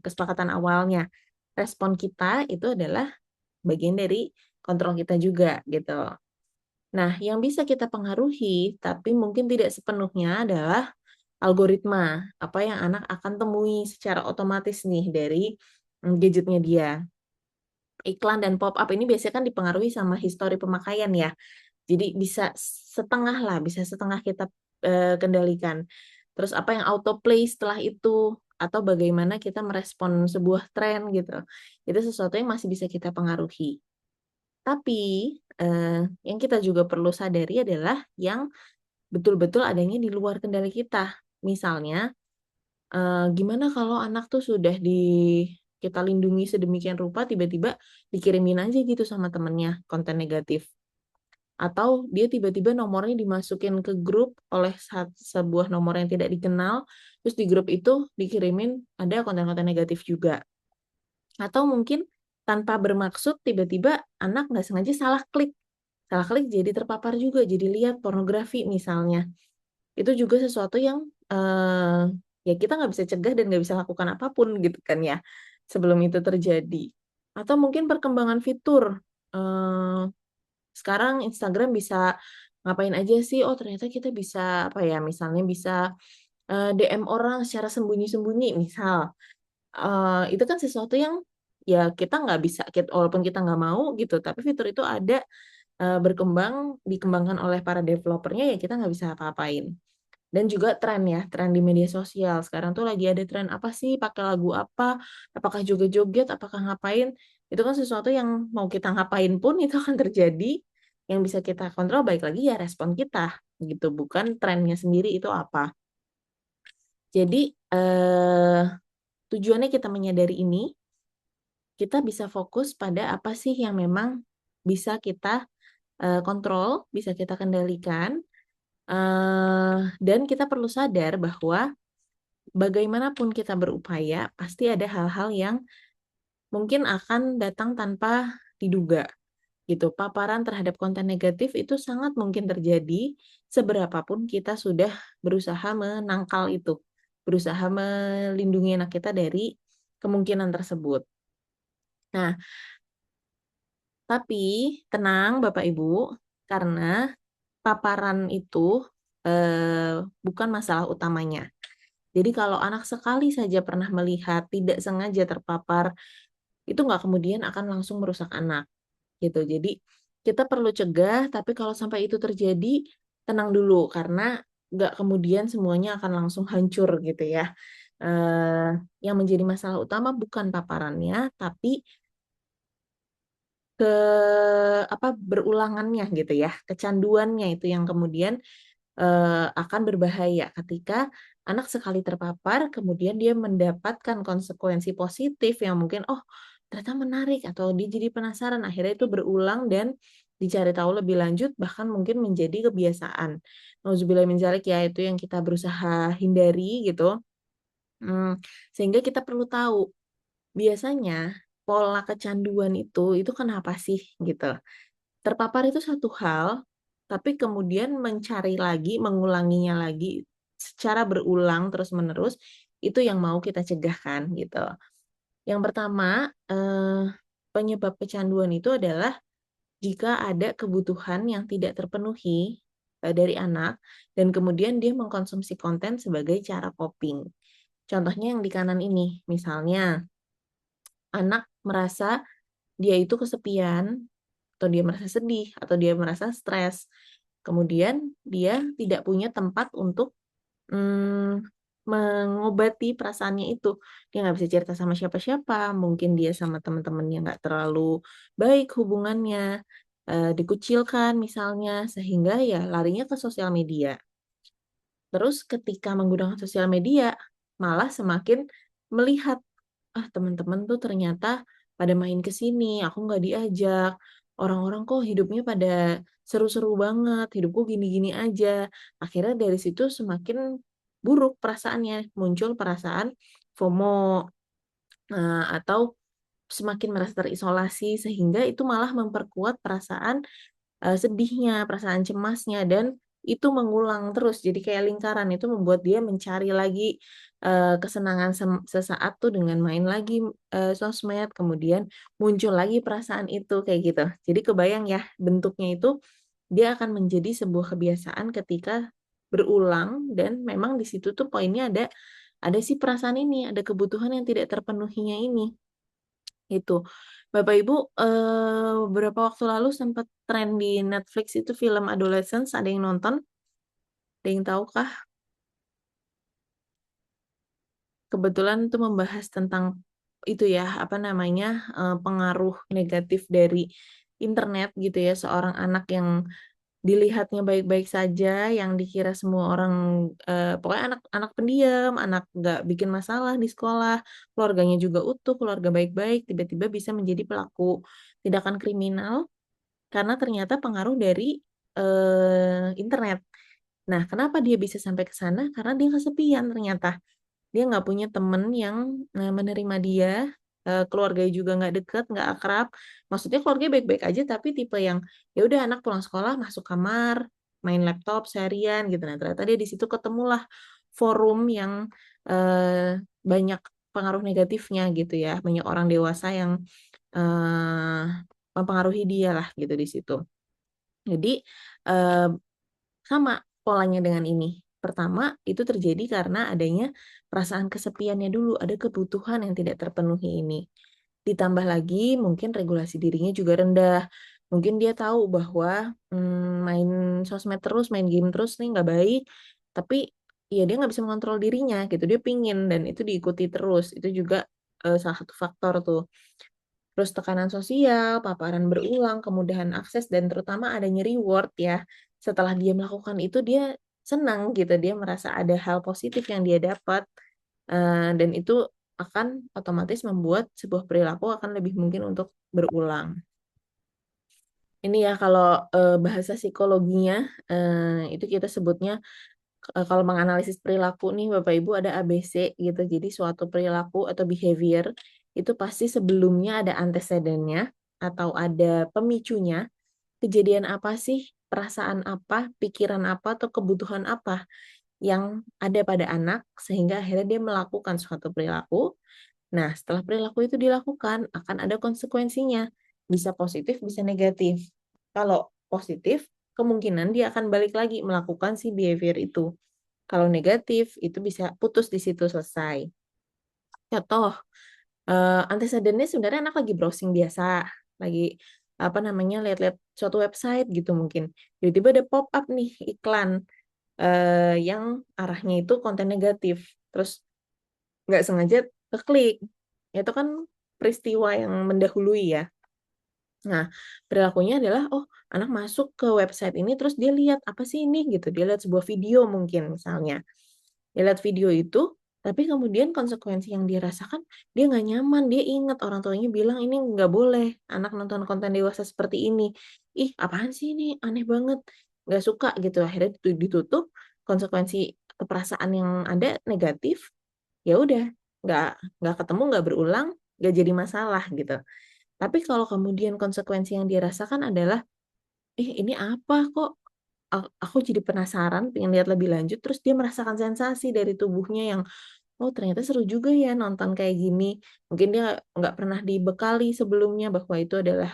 kesepakatan awalnya. Respon kita itu adalah bagian dari kontrol kita juga gitu. Nah, yang bisa kita pengaruhi tapi mungkin tidak sepenuhnya adalah algoritma, apa yang anak akan temui secara otomatis nih dari gadgetnya dia. Iklan dan pop-up ini biasanya kan dipengaruhi sama histori pemakaian ya. Jadi bisa setengah lah, bisa setengah kita kendalikan. Terus apa yang autoplay setelah itu, atau bagaimana kita merespon sebuah tren gitu. Itu sesuatu yang masih bisa kita pengaruhi. Tapi yang kita juga perlu sadari adalah yang betul-betul adanya di luar kendali kita. Misalnya, gimana kalau anak tuh sudah kita lindungi sedemikian rupa, tiba-tiba dikirimin aja gitu sama temennya konten negatif. Atau dia tiba-tiba nomornya dimasukin ke grup oleh sebuah nomor yang tidak dikenal, terus di grup itu dikirimin ada konten-konten negatif juga. Atau mungkin tanpa bermaksud tiba-tiba anak nggak sengaja salah klik jadi terpapar juga, jadi lihat pornografi misalnya. Itu juga sesuatu yang ya kita nggak bisa cegah dan nggak bisa lakukan apapun gitu kan ya sebelum itu terjadi. Atau mungkin perkembangan fitur Sekarang Instagram bisa ngapain aja sih? Oh, ternyata kita bisa apa ya? Misalnya bisa DM orang secara sembunyi-sembunyi, misal. Itu kan sesuatu yang ya kita nggak bisa, walaupun kita nggak mau gitu, tapi fitur itu ada, dikembangkan oleh para developernya, ya kita nggak bisa apa-apain. Dan juga tren ya, tren di media sosial. Sekarang tuh lagi ada tren apa sih, pakai lagu apa, apakah joget-joget, apakah ngapain. Itu kan sesuatu yang mau kita ngapain pun itu akan terjadi. Yang bisa kita kontrol baik lagi ya respon kita gitu, bukan trennya sendiri itu apa. Jadi tujuannya kita menyadari ini, kita bisa fokus pada apa sih yang memang bisa kita kontrol, bisa kita kendalikan, dan kita perlu sadar bahwa bagaimanapun kita berupaya, pasti ada hal-hal yang mungkin akan datang tanpa diduga gitu. Paparan terhadap konten negatif itu sangat mungkin terjadi seberapapun kita sudah berusaha menangkal itu, berusaha melindungi anak kita dari kemungkinan tersebut. Nah, tapi tenang Bapak Ibu, karena paparan itu bukan masalah utamanya. Jadi kalau anak sekali saja pernah melihat tidak sengaja terpapar, itu nggak kemudian akan langsung merusak anak gitu. Jadi kita perlu cegah, tapi kalau sampai itu terjadi, tenang dulu karena nggak kemudian semuanya akan langsung hancur gitu ya. Yang menjadi masalah utama bukan paparannya, tapi ke berulangannya gitu ya, kecanduannya itu yang kemudian akan berbahaya ketika anak sekali terpapar, kemudian dia mendapatkan konsekuensi positif yang mungkin, oh ternyata menarik, atau dia jadi penasaran, akhirnya itu berulang dan dicari tahu lebih lanjut, bahkan mungkin menjadi kebiasaan. Nauzubillah min dzalik ya, itu yang kita berusaha hindari gitu. Sehingga kita perlu tahu, biasanya pola kecanduan itu kenapa sih gitu. Terpapar itu satu hal, tapi kemudian mencari lagi, mengulanginya lagi secara berulang terus-menerus, itu yang mau kita cegah kan gitu. Yang pertama, penyebab kecanduan itu adalah jika ada kebutuhan yang tidak terpenuhi dari anak dan kemudian dia mengkonsumsi konten sebagai cara coping. Contohnya yang di kanan ini, misalnya anak merasa dia itu kesepian, atau dia merasa sedih, atau dia merasa stres. Kemudian dia tidak punya tempat untuk mm, mengobati perasaannya itu. Dia nggak bisa cerita sama siapa-siapa, mungkin dia sama teman-temannya nggak terlalu baik hubungannya, dikucilkan misalnya, sehingga ya larinya ke sosial media. Terus ketika menggunakan sosial media, malah semakin melihat, ah teman-teman tuh ternyata pada main ke sini, aku nggak diajak. Orang-orang kok hidupnya pada seru-seru banget, hidupku gini-gini aja. Akhirnya dari situ semakin buruk perasaannya, muncul perasaan FOMO, atau semakin merasa terisolasi, sehingga itu malah memperkuat perasaan sedihnya, perasaan cemasnya, dan itu mengulang terus. Jadi kayak lingkaran, itu membuat dia mencari lagi kesenangan sesaat tuh dengan main lagi sosmed, kemudian muncul lagi perasaan itu kayak gitu. Jadi kebayang ya bentuknya itu, dia akan menjadi sebuah kebiasaan ketika berulang, dan memang di situ tuh poinnya ada si perasaan ini, ada kebutuhan yang tidak terpenuhinya ini. Itu. Bapak Ibu, beberapa waktu lalu sempat tren di Netflix itu film Adolescence, ada yang nonton? Ada yang tahu kah? Kebetulan itu membahas tentang itu ya, apa namanya, pengaruh negatif dari internet gitu ya, seorang anak yang dilihatnya baik-baik saja, yang dikira semua orang, pokoknya anak pendiam, anak nggak bikin masalah di sekolah, keluarganya juga utuh, keluarga baik-baik, tiba-tiba bisa menjadi pelaku tindakan kriminal karena ternyata pengaruh dari internet. Nah, kenapa dia bisa sampai ke sana? Karena dia kesepian ternyata. Dia nggak punya temen yang menerima dia, keluarganya juga nggak deket, nggak akrab. Maksudnya keluarganya baik-baik aja, tapi tipe yang ya udah anak pulang sekolah masuk kamar, main laptop seharian gitu. Nah, ternyata dia di situ ketemulah forum yang banyak pengaruh negatifnya gitu ya, banyak orang dewasa yang mempengaruhi dia lah gitu di situ. Jadi eh, sama polanya dengan ini. Pertama, itu terjadi karena adanya perasaan kesepiannya dulu, ada kebutuhan yang tidak terpenuhi ini. Ditambah lagi mungkin regulasi dirinya juga rendah. Mungkin dia tahu bahwa main sosmed terus, main game terus nih nggak baik, tapi ya dia nggak bisa mengontrol dirinya gitu. Dia pingin dan itu diikuti terus. Itu juga salah satu faktor tuh. Terus tekanan sosial, paparan berulang, kemudahan akses, dan terutama adanya reward ya. Setelah dia melakukan itu, dia senang gitu. Dia merasa ada hal positif yang dia dapat. Dan itu akan otomatis membuat sebuah perilaku akan lebih mungkin untuk berulang. Ini ya kalau bahasa psikologinya, itu kita sebutnya kalau menganalisis perilaku nih Bapak Ibu ada ABC gitu. Jadi suatu perilaku atau behavior itu pasti sebelumnya ada antecedennya atau ada pemicunya. Kejadian apa sih, perasaan apa, pikiran apa, atau kebutuhan apa yang ada pada anak sehingga akhirnya dia melakukan suatu perilaku. Nah, setelah perilaku itu dilakukan, akan ada konsekuensinya. Bisa positif, bisa negatif. Kalau positif, kemungkinan dia akan balik lagi melakukan si behavior itu. Kalau negatif, itu bisa putus di situ selesai. Contoh, antecedennya sebenarnya anak lagi browsing biasa, lagi apa namanya lihat-lihat suatu website gitu mungkin. Tiba-tiba ada pop up nih iklan yang arahnya itu konten negatif. Terus nggak sengaja keklik. Itu kan peristiwa yang mendahului ya. Nah, perilakunya adalah, oh, anak masuk ke website ini, terus dia lihat, apa sih ini? Gitu. Dia lihat sebuah video mungkin, misalnya. Dia lihat video itu, tapi kemudian konsekuensi yang dia rasakan, dia nggak nyaman. Dia ingat orang tuanya bilang, ini nggak boleh, anak nonton konten dewasa seperti ini. Ih, apaan sih ini? Aneh banget. Nggak suka gitu. Akhirnya ditutup, konsekuensi perasaan yang ada negatif, ya udah nggak ketemu, nggak berulang, nggak jadi masalah gitu. Tapi kalau kemudian konsekuensi yang dirasakan adalah ini apa kok aku jadi penasaran pengen lihat lebih lanjut, terus dia merasakan sensasi dari tubuhnya yang oh ternyata seru juga ya nonton kayak gini. Mungkin dia nggak pernah dibekali sebelumnya bahwa itu adalah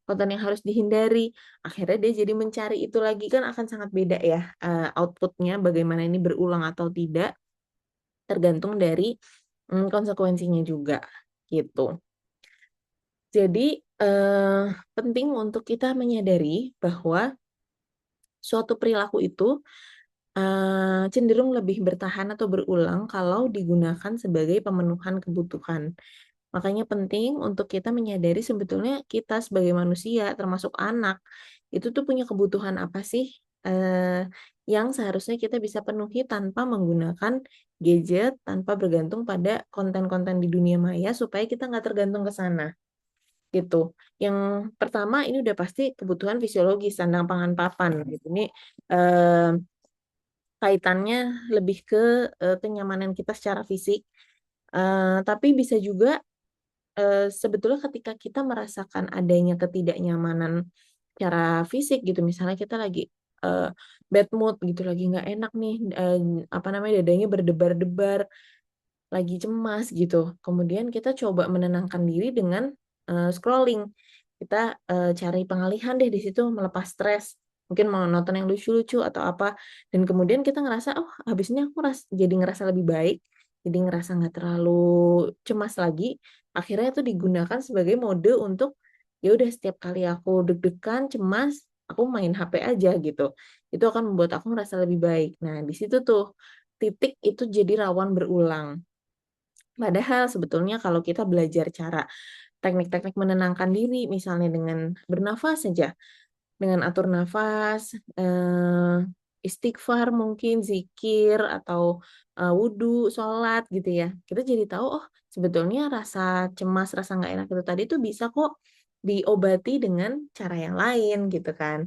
konten yang harus dihindari. Akhirnya dia jadi mencari itu lagi, kan akan sangat beda ya outputnya, bagaimana ini berulang atau tidak tergantung dari konsekuensinya juga gitu. Jadi penting untuk kita menyadari bahwa suatu perilaku itu cenderung lebih bertahan atau berulang kalau digunakan sebagai pemenuhan kebutuhan. Makanya penting untuk kita menyadari sebetulnya kita sebagai manusia, termasuk anak, itu tuh punya kebutuhan apa sih yang seharusnya kita bisa penuhi tanpa menggunakan gadget, tanpa bergantung pada konten-konten di dunia maya supaya kita nggak tergantung ke sana. Gitu. Yang pertama ini udah pasti kebutuhan fisiologis, sandang pangan papan gitu. Ini eh, kaitannya lebih ke kenyamanan kita secara fisik. Tapi bisa juga sebetulnya ketika kita merasakan adanya ketidaknyamanan secara fisik gitu, misalnya kita lagi eh, bad mood gitu, lagi nggak enak nih, apa namanya dadanya berdebar-debar, lagi cemas gitu. Kemudian kita coba menenangkan diri dengan scrolling. Kita cari pengalihan deh di situ, melepas stres. Mungkin mau nonton yang lucu-lucu atau apa. Dan kemudian kita ngerasa, oh habis ini aku jadi ngerasa lebih baik. Jadi ngerasa nggak terlalu cemas lagi. Akhirnya itu digunakan sebagai mode untuk, ya udah setiap kali aku deg-degan, cemas, aku main HP aja gitu. Itu akan membuat aku ngerasa lebih baik. Nah, di situ tuh titik itu jadi rawan berulang. Padahal sebetulnya kalau kita belajar cara teknik-teknik menenangkan diri, misalnya dengan bernafas saja, dengan atur nafas, istighfar mungkin, zikir, atau wudhu, sholat gitu ya. Kita jadi tahu, oh sebetulnya rasa cemas, rasa nggak enak itu tadi tuh bisa kok diobati dengan cara yang lain gitu kan.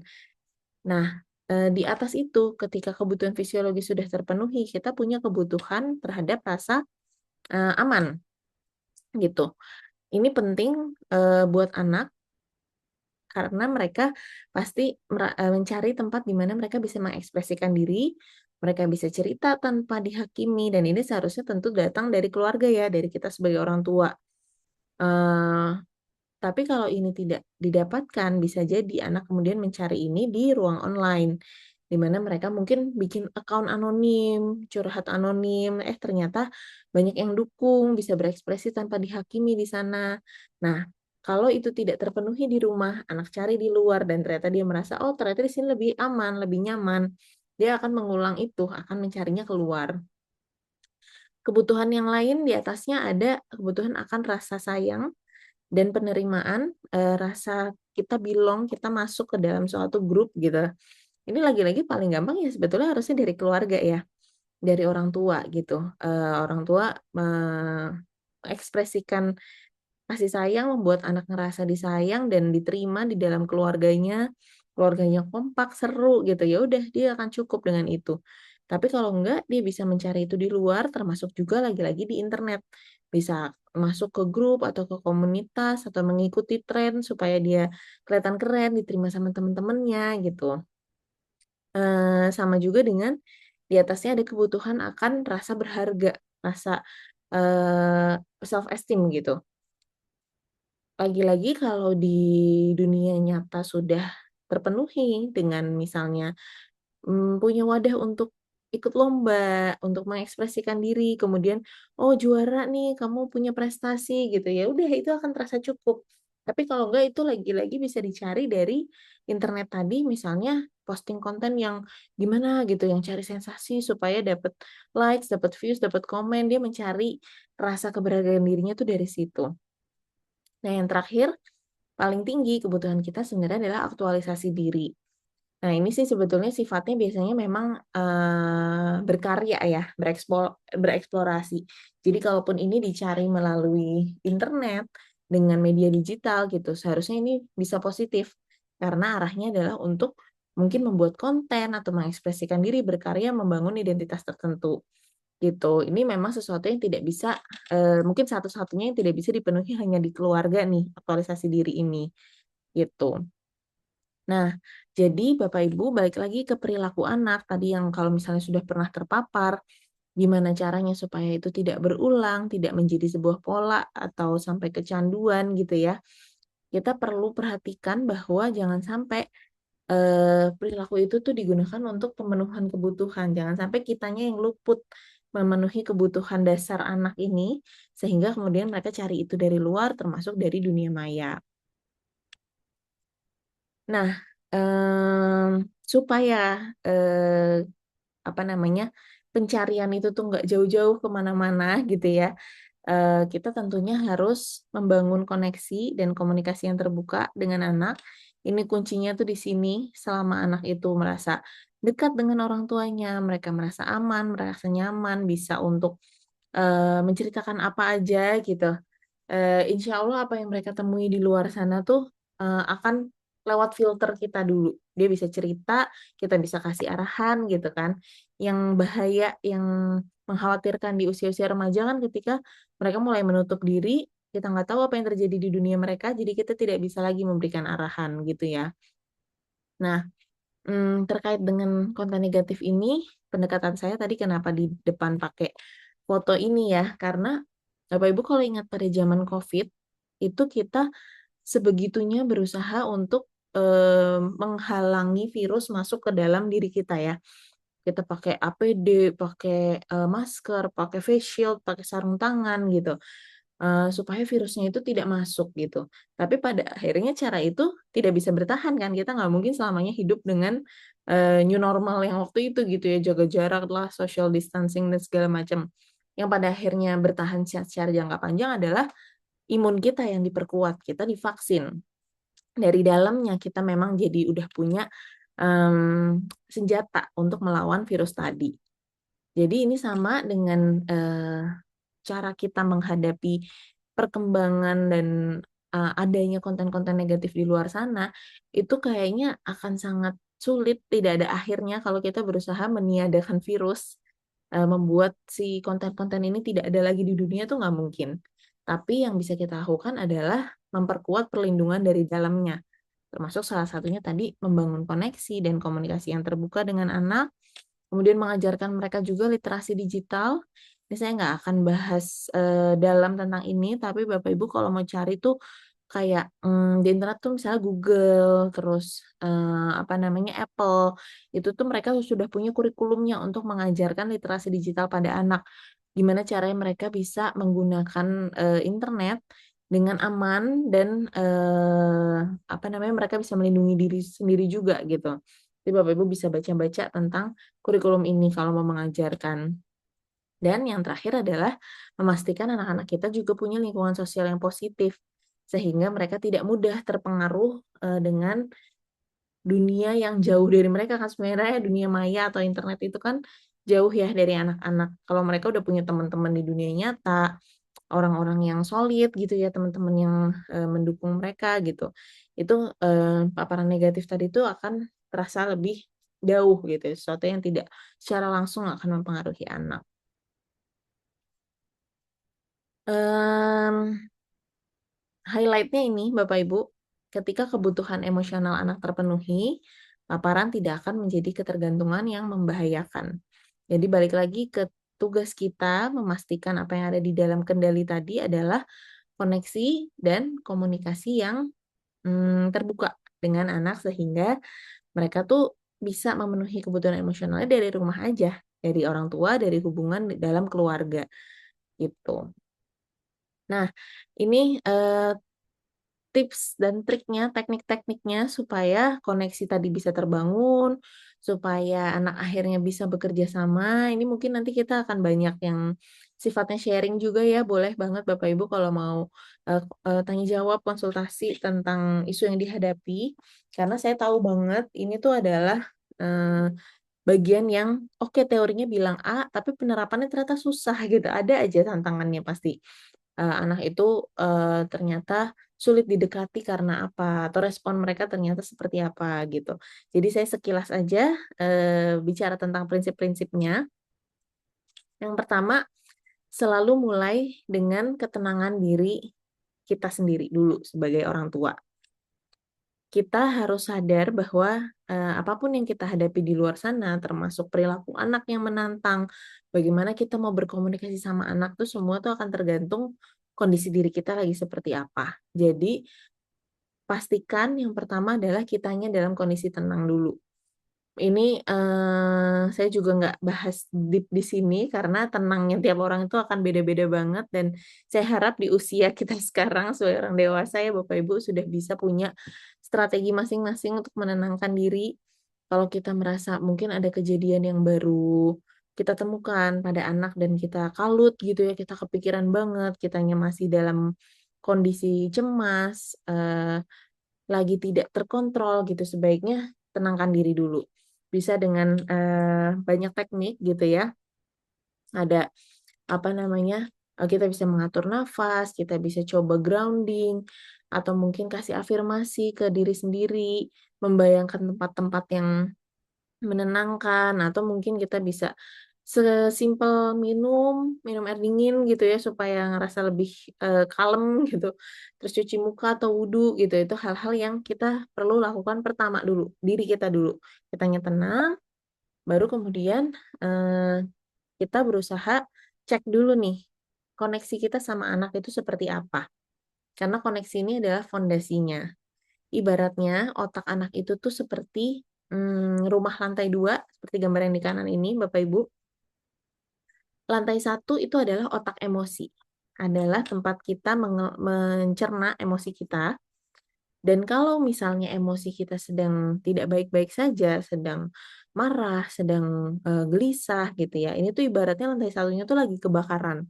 Nah, di atas itu ketika kebutuhan fisiologi sudah terpenuhi, kita punya kebutuhan terhadap rasa aman gitu. Ini penting buat anak karena mereka pasti mencari tempat di mana mereka bisa mengekspresikan diri, mereka bisa cerita tanpa dihakimi, dan ini seharusnya tentu datang dari keluarga ya, dari kita sebagai orang tua. Eh, Tapi kalau ini tidak didapatkan, bisa jadi anak kemudian mencari ini di ruang online, di mana mereka mungkin bikin account anonim, curhat anonim, ternyata banyak yang dukung, bisa berekspresi tanpa dihakimi di sana. Nah, kalau itu tidak terpenuhi di rumah, anak cari di luar dan ternyata dia merasa, oh ternyata di sini lebih aman, lebih nyaman, dia akan mengulang itu, akan mencarinya keluar. Kebutuhan yang lain di atasnya ada kebutuhan akan rasa sayang dan penerimaan, rasa kita belong, kita masuk ke dalam suatu grup gitu. Ini lagi-lagi paling gampang ya sebetulnya harusnya dari keluarga ya, dari orang tua gitu. Orang tua mengekspresikan kasih sayang, membuat anak ngerasa disayang dan diterima di dalam keluarganya, keluarganya kompak, seru gitu, ya udah dia akan cukup dengan itu. Tapi kalau enggak, dia bisa mencari itu di luar, termasuk juga lagi-lagi di internet. Bisa masuk ke grup atau ke komunitas atau mengikuti tren supaya dia kelihatan keren, diterima sama teman-temannya gitu. Sama juga dengan di atasnya ada kebutuhan akan rasa berharga, rasa self esteem gitu. Lagi-lagi kalau di dunia nyata sudah terpenuhi dengan misalnya, punya wadah untuk ikut lomba, untuk mengekspresikan diri, kemudian, "Oh juara nih, kamu punya prestasi," gitu ya, udah itu akan terasa cukup. Tapi kalau enggak itu lagi-lagi bisa dicari dari internet tadi, misalnya posting konten yang gimana gitu, yang cari sensasi supaya dapat likes, dapat views, dapat komen, dia mencari rasa keberhargaan dirinya tuh dari situ. Nah yang terakhir, paling tinggi kebutuhan kita sebenarnya adalah aktualisasi diri. Nah, ini sih sebetulnya sifatnya biasanya memang, berkarya ya, bereksplorasi. Jadi kalaupun ini dicari melalui internet, dengan media digital gitu, seharusnya ini bisa positif. Karena arahnya adalah untuk mungkin membuat konten atau mengekspresikan diri, berkarya, membangun identitas tertentu, gitu. Ini memang sesuatu yang tidak bisa, mungkin satu-satunya yang tidak bisa dipenuhi hanya di keluarga nih, aktualisasi diri ini, gitu. Nah, jadi Bapak Ibu balik lagi ke perilaku anak tadi yang kalau misalnya sudah pernah terpapar, gimana caranya supaya itu tidak berulang, tidak menjadi sebuah pola atau sampai kecanduan gitu ya. Kita perlu perhatikan bahwa jangan sampai perilaku itu tuh digunakan untuk pemenuhan kebutuhan. Jangan sampai kitanya yang luput memenuhi kebutuhan dasar anak ini sehingga kemudian mereka cari itu dari luar termasuk dari dunia maya. Nah, supaya, apa namanya, pencarian itu tuh nggak jauh-jauh kemana-mana gitu ya, kita tentunya harus membangun koneksi dan komunikasi yang terbuka dengan anak. Ini kuncinya tuh di sini, selama anak itu merasa dekat dengan orang tuanya, mereka merasa aman, merasa nyaman, bisa untuk, menceritakan apa aja gitu. Insya Allah apa yang mereka temui di luar sana tuh, akan lewat filter kita dulu. Dia bisa cerita, kita bisa kasih arahan gitu kan. Yang bahaya, yang mengkhawatirkan di usia-usia remaja kan ketika mereka mulai menutup diri, kita nggak tahu apa yang terjadi di dunia mereka, jadi kita tidak bisa lagi memberikan arahan gitu ya. Nah, terkait dengan konten negatif ini, pendekatan saya tadi kenapa di depan pakai foto ini ya, karena Bapak Ibu kalau ingat pada zaman Covid, itu kita sebegitunya berusaha untuk, menghalangi virus masuk ke dalam diri kita ya. Kita pakai APD, pakai, masker, pakai face shield, pakai sarung tangan gitu, supaya virusnya itu tidak masuk gitu. Tapi pada akhirnya cara itu tidak bisa bertahan kan, kita nggak mungkin selamanya hidup dengan, new normal yang waktu itu gitu ya, jaga jarak lah, social distancing dan segala macam. Yang pada akhirnya bertahan secara jangka panjang adalah imun kita yang diperkuat, kita divaksin. Dari dalamnya kita memang jadi udah punya, senjata untuk melawan virus tadi. Jadi ini sama dengan, cara kita menghadapi perkembangan dan, adanya konten-konten negatif di luar sana, itu kayaknya akan sangat sulit, tidak ada akhirnya kalau kita berusaha meniadakan virus, membuat si konten-konten ini tidak ada lagi di dunia tuh nggak mungkin. Tapi yang bisa kita lakukan adalah memperkuat perlindungan dari dalamnya. Termasuk salah satunya tadi membangun koneksi dan komunikasi yang terbuka dengan anak, kemudian mengajarkan mereka juga literasi digital. Ini saya nggak akan bahas, dalam tentang ini, tapi Bapak Ibu kalau mau cari tuh kayak di internet tuh misalnya Google, terus apa namanya Apple, itu tuh mereka sudah punya kurikulumnya untuk mengajarkan literasi digital pada anak. Gimana caranya mereka bisa menggunakan internet dengan aman dan apa namanya mereka bisa melindungi diri sendiri juga gitu. Jadi Bapak Ibu bisa baca-baca tentang kurikulum ini kalau mau mengajarkan. Dan yang terakhir adalah memastikan anak-anak kita juga punya lingkungan sosial yang positif, sehingga mereka tidak mudah terpengaruh dengan dunia yang jauh dari mereka kan sebenarnya dunia maya atau internet itu kan jauh ya dari anak-anak. Kalau mereka udah punya teman-teman di dunia nyata, orang-orang yang solid gitu ya, teman-teman yang mendukung mereka gitu. Itu paparan negatif tadi itu akan terasa lebih jauh gitu, ya, sesuatu yang tidak secara langsung akan mempengaruhi anak. Highlightnya ini Bapak Ibu, ketika kebutuhan emosional anak terpenuhi, paparan tidak akan menjadi ketergantungan yang membahayakan. Jadi balik lagi ke tugas kita memastikan apa yang ada di dalam kendali tadi adalah koneksi dan komunikasi yang terbuka dengan anak sehingga mereka tuh bisa memenuhi kebutuhan emosionalnya dari rumah aja, dari orang tua, dari hubungan dalam keluarga gitu. Nah, ini tips dan triknya, teknik-tekniknya supaya koneksi tadi bisa terbangun, supaya anak akhirnya bisa bekerja sama. Ini mungkin nanti kita akan banyak yang sifatnya sharing juga ya. Boleh banget Bapak Ibu kalau mau tanya jawab, konsultasi tentang isu yang dihadapi. Karena saya tahu banget ini tuh adalah bagian yang oke teorinya bilang A, tapi penerapannya ternyata susah gitu. Ada aja tantangannya pasti. Anak itu ternyata sulit didekati karena apa, atau respon mereka ternyata seperti apa gitu. Jadi saya sekilas aja bicara tentang prinsip-prinsipnya. Yang pertama, selalu mulai dengan ketenangan diri kita sendiri dulu sebagai orang tua. Kita harus sadar bahwa apapun yang kita hadapi di luar sana, termasuk perilaku anak yang menantang, bagaimana kita mau berkomunikasi sama anak tuh semua tuh akan tergantung kondisi diri kita lagi seperti apa. Jadi pastikan yang pertama adalah kitanya dalam kondisi tenang dulu. Ini saya juga nggak bahas deep di sini karena tenangnya tiap orang itu akan beda-beda banget dan saya harap di usia kita sekarang sebagai orang dewasa ya Bapak Ibu sudah bisa punya strategi masing-masing untuk menenangkan diri. Kalau kita merasa mungkin ada kejadian yang baru kita temukan pada anak dan kita kalut gitu ya, kita kepikiran banget, kitanya masih dalam kondisi cemas, lagi tidak terkontrol gitu, sebaiknya tenangkan diri dulu. Bisa dengan banyak teknik gitu ya. Ada apa namanya? Kita bisa mengatur nafas, kita bisa coba grounding atau mungkin kasih afirmasi ke diri sendiri, membayangkan tempat-tempat yang menenangkan atau mungkin kita bisa sesimpel minum air dingin gitu ya supaya ngerasa lebih kalem gitu. Terus cuci muka atau wudhu gitu. Itu hal-hal yang kita perlu lakukan pertama dulu, diri kita dulu. Kitanya tenang, baru kemudian kita berusaha cek dulu nih koneksi kita sama anak itu seperti apa. Karena koneksi ini adalah fondasinya. Ibaratnya otak anak itu tuh seperti rumah lantai 2, seperti gambar yang di kanan ini, Bapak Ibu. Lantai 1 itu adalah otak emosi. Adalah tempat kita mencerna emosi kita. Dan kalau misalnya emosi kita sedang tidak baik-baik saja, sedang marah, sedang gelisah gitu ya. Ini tuh ibaratnya lantai 1-nya tuh lagi kebakaran.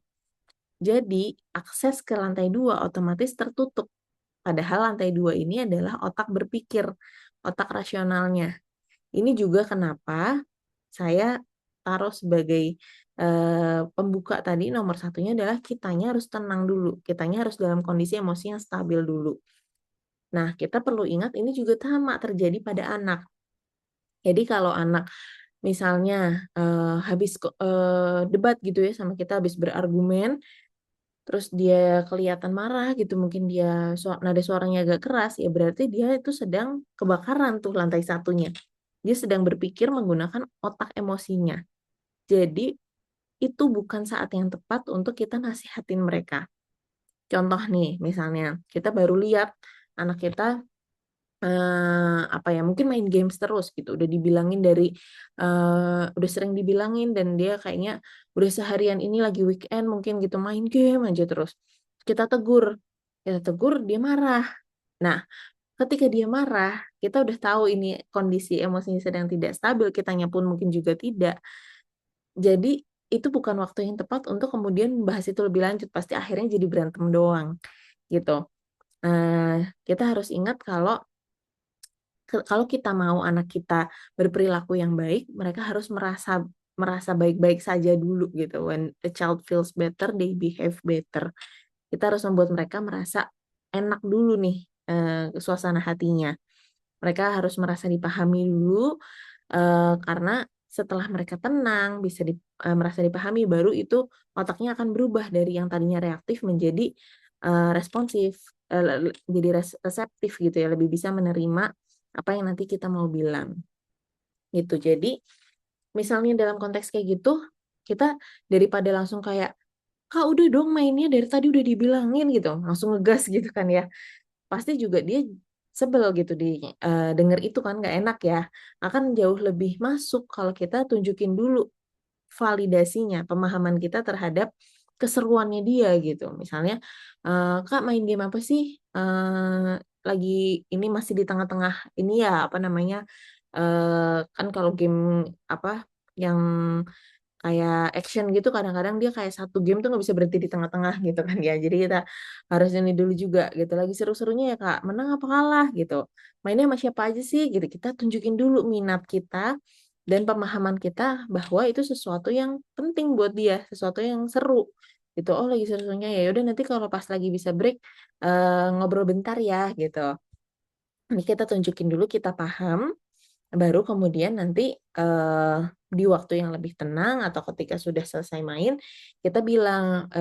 Jadi akses ke lantai 2 otomatis tertutup. Padahal lantai 2 ini adalah otak berpikir, otak rasionalnya. Ini juga kenapa saya taruh sebagai pembuka tadi nomor satunya adalah kitanya harus tenang dulu. Kitanya harus dalam kondisi emosi yang stabil dulu. Nah, kita perlu ingat ini juga sama terjadi pada anak. Jadi kalau anak misalnya habis debat gitu ya sama kita, habis berargumen, terus dia kelihatan marah gitu, mungkin dia nada suaranya agak keras, ya berarti dia itu sedang kebakaran tuh lantai 1-nya. Dia sedang berpikir menggunakan otak emosinya. Jadi itu bukan saat yang tepat untuk kita nasihatin mereka. Contoh nih, misalnya kita baru lihat anak kita apa ya, mungkin main games terus gitu. Udah dibilangin udah sering dibilangin dan dia kayaknya udah seharian ini lagi weekend mungkin gitu main game aja terus. Kita tegur, dia marah. Nah, ketika dia marah, kita udah tahu ini kondisi emosinya sedang tidak stabil, kitanya pun mungkin juga tidak. Jadi itu bukan waktu yang tepat untuk kemudian membahas itu lebih lanjut. Pasti akhirnya jadi berantem doang gitu. Kita harus ingat kalau kita mau anak kita berperilaku yang baik, mereka harus merasa baik-baik saja dulu gitu. When a child feels better, they behave better. Kita harus membuat mereka merasa enak dulu nih suasana hatinya. Mereka harus merasa dipahami dulu karena setelah mereka tenang, merasa dipahami, baru itu otaknya akan berubah dari yang tadinya reaktif menjadi responsif, jadi reseptif gitu ya, lebih bisa menerima apa yang nanti kita mau bilang gitu. Jadi misalnya dalam konteks kayak gitu, kita daripada langsung kayak, "Kak udah dong mainnya dari tadi udah dibilangin," gitu, langsung ngegas gitu kan ya. Pasti juga dia sebel gitu denger itu kan nggak enak ya. Akan jauh lebih masuk kalau kita tunjukin dulu validasinya, pemahaman kita terhadap keseruannya dia gitu. Misalnya, "Kak main game apa sih? Lagi ini masih di tengah-tengah ini ya, apa namanya, kan kalau game apa, yang kayak action gitu kadang-kadang dia kayak satu game tuh nggak bisa berhenti di tengah-tengah gitu kan ya. Jadi kita harus ini dulu juga gitu. Lagi seru-serunya ya Kak, menang apa kalah gitu. Mainnya sama siapa aja sih gitu. Kita tunjukin dulu minat kita dan pemahaman kita bahwa itu sesuatu yang penting buat dia, sesuatu yang seru gitu. Oh lagi seru-serunya ya. Udah nanti kalau pas lagi bisa break ngobrol bentar ya gitu. Ini kita tunjukin dulu kita paham, baru kemudian nanti di waktu yang lebih tenang atau ketika sudah selesai main, kita bilang,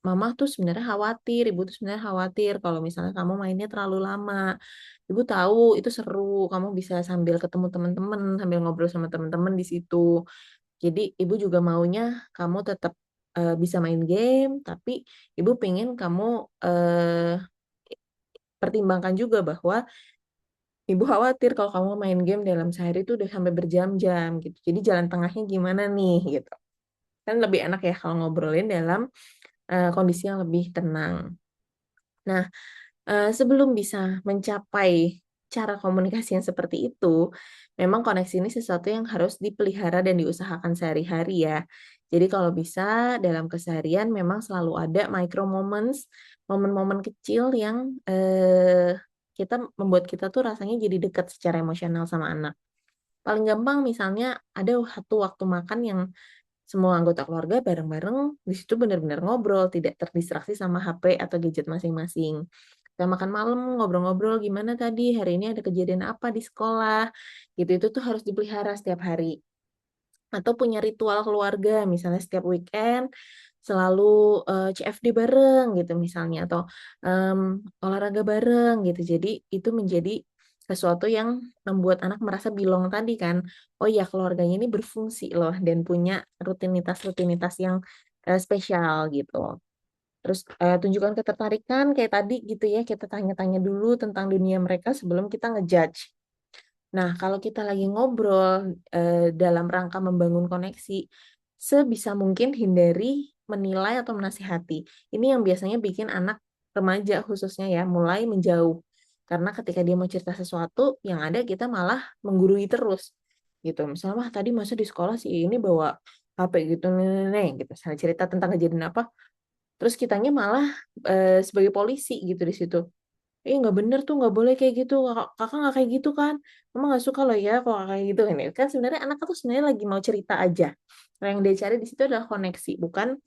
"Mama tuh sebenarnya khawatir, Ibu tuh sebenarnya khawatir kalau misalnya kamu mainnya terlalu lama. Ibu tahu itu seru, kamu bisa sambil ketemu teman-teman, sambil ngobrol sama teman-teman di situ. Jadi Ibu juga maunya kamu tetap, bisa main game, tapi Ibu pengen kamu, pertimbangkan juga bahwa Ibu khawatir kalau kamu main game dalam sehari itu udah sampai berjam-jam gitu. Jadi jalan tengahnya gimana nih gitu. Kan lebih enak ya kalau ngobrolin dalam kondisi yang lebih tenang. Nah, sebelum bisa mencapai cara komunikasi yang seperti itu, memang koneksi ini sesuatu yang harus dipelihara dan diusahakan sehari-hari ya. Jadi kalau bisa dalam keseharian memang selalu ada micro moments, momen-momen kecil yang membuat kita tuh rasanya jadi dekat secara emosional sama anak. Paling gampang misalnya ada satu waktu makan yang semua anggota keluarga bareng-bareng, di situ benar-benar ngobrol, tidak terdistraksi sama HP atau gadget masing-masing. Kita makan malam, ngobrol-ngobrol, "Gimana tadi, hari ini ada kejadian apa di sekolah?" Gitu, itu tuh harus dipelihara setiap hari. Atau punya ritual keluarga, misalnya setiap weekend selalu, CFD bareng gitu misalnya, atau, olahraga bareng gitu. Jadi itu menjadi sesuatu yang membuat anak merasa belong tadi kan, "Oh ya keluarganya ini berfungsi loh dan punya rutinitas-rutinitas yang, spesial," gitu. Terus, tunjukkan ketertarikan kayak tadi gitu ya, kita tanya-tanya dulu tentang dunia mereka sebelum kita ngejudge. Nah, kalau kita lagi ngobrol, dalam rangka membangun koneksi, sebisa mungkin hindari menilai atau menasihati. Ini yang biasanya bikin anak remaja khususnya ya, mulai menjauh. Karena ketika dia mau cerita sesuatu, yang ada kita malah menggurui terus, gitu. Misalnya, "Wah, tadi masa di sekolah si ini bawa HP gitu, nih nih," gitu. Misalnya cerita tentang kejadian apa, terus kitanya malah, sebagai polisi gitu di situ. Nggak bener tuh, nggak boleh kayak gitu, Kakak nggak kayak gitu kan? Mama nggak suka loh ya kalau Kakak kayak gitu," ini kan sebenarnya anak tuh sebenarnya lagi mau cerita aja. Nah, yang dia cari di situ adalah koneksi, bukan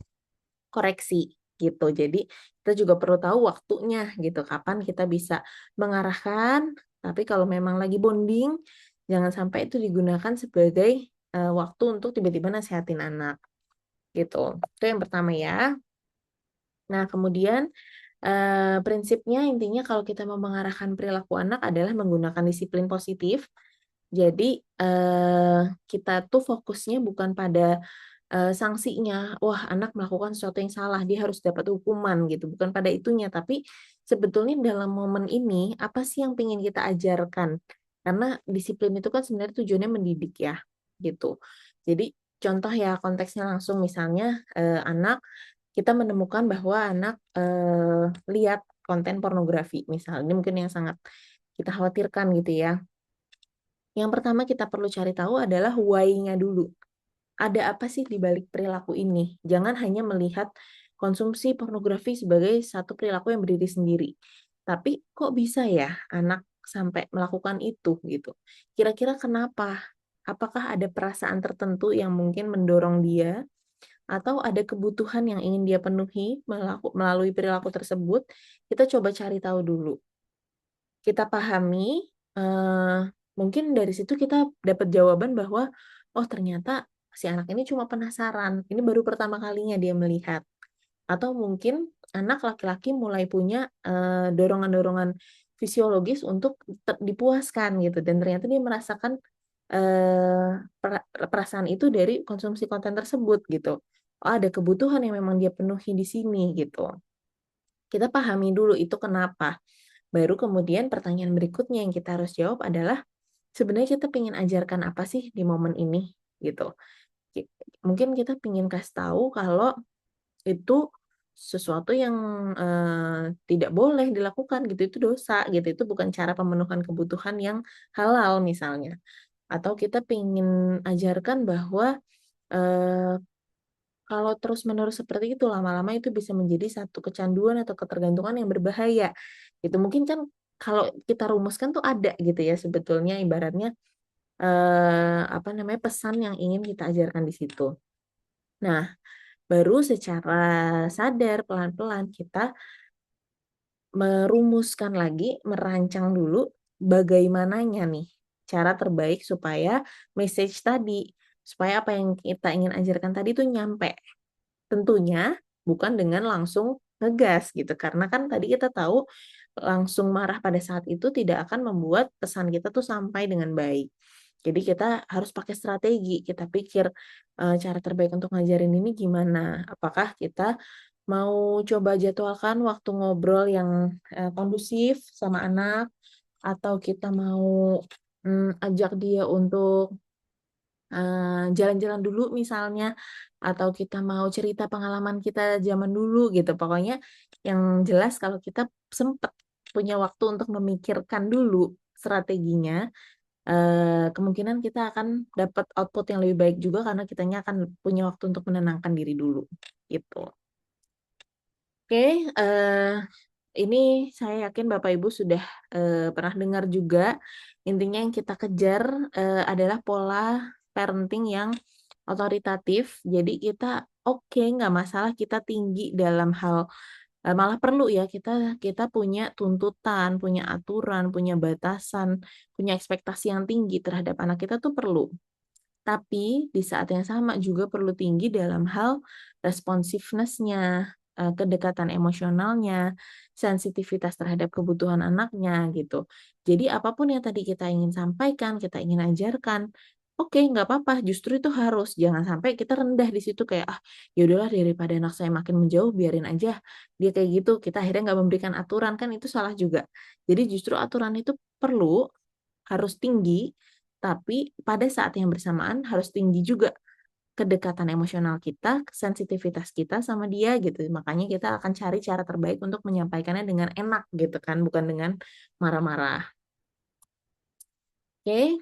koreksi, gitu. Jadi, kita juga perlu tahu waktunya gitu, kapan kita bisa mengarahkan, tapi kalau memang lagi bonding, jangan sampai itu digunakan sebagai, waktu untuk tiba-tiba nasehatin anak, gitu. Itu yang pertama ya. Nah, kemudian prinsipnya intinya kalau kita mau mengarahkan perilaku anak adalah menggunakan disiplin positif. Jadi, kita tuh fokusnya bukan pada sanksinya, wah anak melakukan sesuatu yang salah, dia harus dapat hukuman gitu. Bukan pada itunya, tapi sebetulnya dalam momen ini apa sih yang pengen kita ajarkan? Karena disiplin itu kan sebenarnya tujuannya mendidik ya, gitu. Jadi contoh ya konteksnya langsung misalnya anak kita menemukan bahwa anak lihat konten pornografi misalnya, ini mungkin yang sangat kita khawatirkan gitu ya. Yang pertama kita perlu cari tahu adalah why-nya dulu. Ada apa sih di balik perilaku ini? Jangan hanya melihat konsumsi pornografi sebagai satu perilaku yang berdiri sendiri. Tapi kok bisa ya anak sampai melakukan itu gitu? Kira-kira kenapa? Apakah ada perasaan tertentu yang mungkin mendorong dia atau ada kebutuhan yang ingin dia penuhi melalui perilaku tersebut? Kita coba cari tahu dulu. Kita pahami, mungkin dari situ kita dapat jawaban bahwa, oh ternyata si anak ini cuma penasaran, ini baru pertama kalinya dia melihat. Atau mungkin anak laki-laki mulai punya dorongan-dorongan fisiologis untuk dipuaskan gitu, dan ternyata dia merasakan perasaan itu dari konsumsi konten tersebut gitu. Oh ada kebutuhan yang memang dia penuhi di sini gitu. Kita pahami dulu itu kenapa. Baru kemudian pertanyaan berikutnya yang kita harus jawab adalah, sebenarnya kita ingin ajarkan apa sih di momen ini gitu. Mungkin kita ingin kasih tahu kalau itu sesuatu yang tidak boleh dilakukan gitu, itu dosa gitu, itu bukan cara pemenuhan kebutuhan yang halal misalnya. Atau kita ingin ajarkan bahwa eh, kalau terus-menerus seperti itu lama-lama itu bisa menjadi satu kecanduan atau ketergantungan yang berbahaya. Itu mungkin kan kalau kita rumuskan tuh ada gitu ya sebetulnya ibaratnya apa namanya pesan yang ingin kita ajarkan di situ. Nah, baru secara sadar pelan-pelan kita merumuskan lagi, merancang dulu bagaimananya nih cara terbaik supaya message tadi, supaya apa yang kita ingin ajarkan tadi tuh nyampe. Tentunya bukan dengan langsung ngegas gitu, karena kan tadi kita tahu langsung marah pada saat itu tidak akan membuat pesan kita tuh sampai dengan baik. Jadi kita harus pakai strategi, kita pikir cara terbaik untuk ngajarin ini gimana. Apakah kita mau coba jadwalkan waktu ngobrol yang kondusif sama anak, atau kita mau ajak dia untuk jalan-jalan dulu misalnya, atau kita mau cerita pengalaman kita zaman dulu gitu. Pokoknya yang jelas kalau kita sempat punya waktu untuk memikirkan dulu strateginya, kemungkinan kita akan dapat output yang lebih baik juga karena kitanya akan punya waktu untuk menenangkan diri dulu gitu. Oke, ini saya yakin Bapak Ibu sudah pernah dengar juga. Intinya yang kita kejar adalah pola parenting yang otoritatif. Jadi kita oke, nggak masalah kita tinggi dalam hal malah perlu ya kita punya tuntutan, punya aturan, punya batasan, punya ekspektasi yang tinggi terhadap anak kita tuh perlu. Tapi di saat yang sama juga perlu tinggi dalam hal responsiveness-nya, kedekatan emosionalnya, sensitivitas terhadap kebutuhan anaknya gitu. Jadi apapun yang tadi kita ingin sampaikan, kita ingin ajarkan, oke nggak apa-apa, justru itu harus. Jangan sampai kita rendah di situ kayak, ah ya udahlah daripada anak saya makin menjauh, biarin aja dia kayak gitu. Kita akhirnya nggak memberikan aturan, kan itu salah juga. Jadi justru aturan itu perlu, harus tinggi, tapi pada saat yang bersamaan harus tinggi juga kedekatan emosional kita, sensitivitas kita sama dia gitu. Makanya kita akan cari cara terbaik untuk menyampaikannya dengan enak gitu kan, bukan dengan marah-marah. Oke,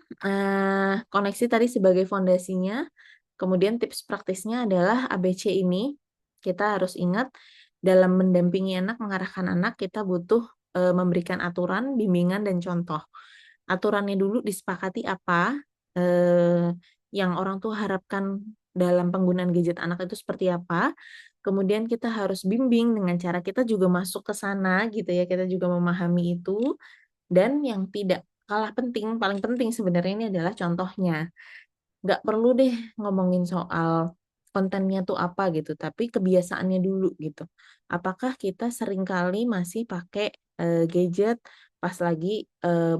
koneksi tadi sebagai fondasinya. Kemudian tips praktisnya adalah ABC ini. Kita harus ingat dalam mendampingi anak, mengarahkan anak, kita butuh memberikan aturan, bimbingan, dan contoh. Aturannya dulu disepakati apa, yang orang tua harapkan dalam penggunaan gadget anak itu seperti apa. Kemudian kita harus bimbing dengan cara kita juga masuk ke sana gitu ya, kita juga memahami itu. Dan yang tidak kalah penting, paling penting sebenarnya ini adalah contohnya. Nggak perlu deh ngomongin soal kontennya tuh apa gitu, tapi kebiasaannya dulu gitu. Apakah kita seringkali masih pakai gadget pas lagi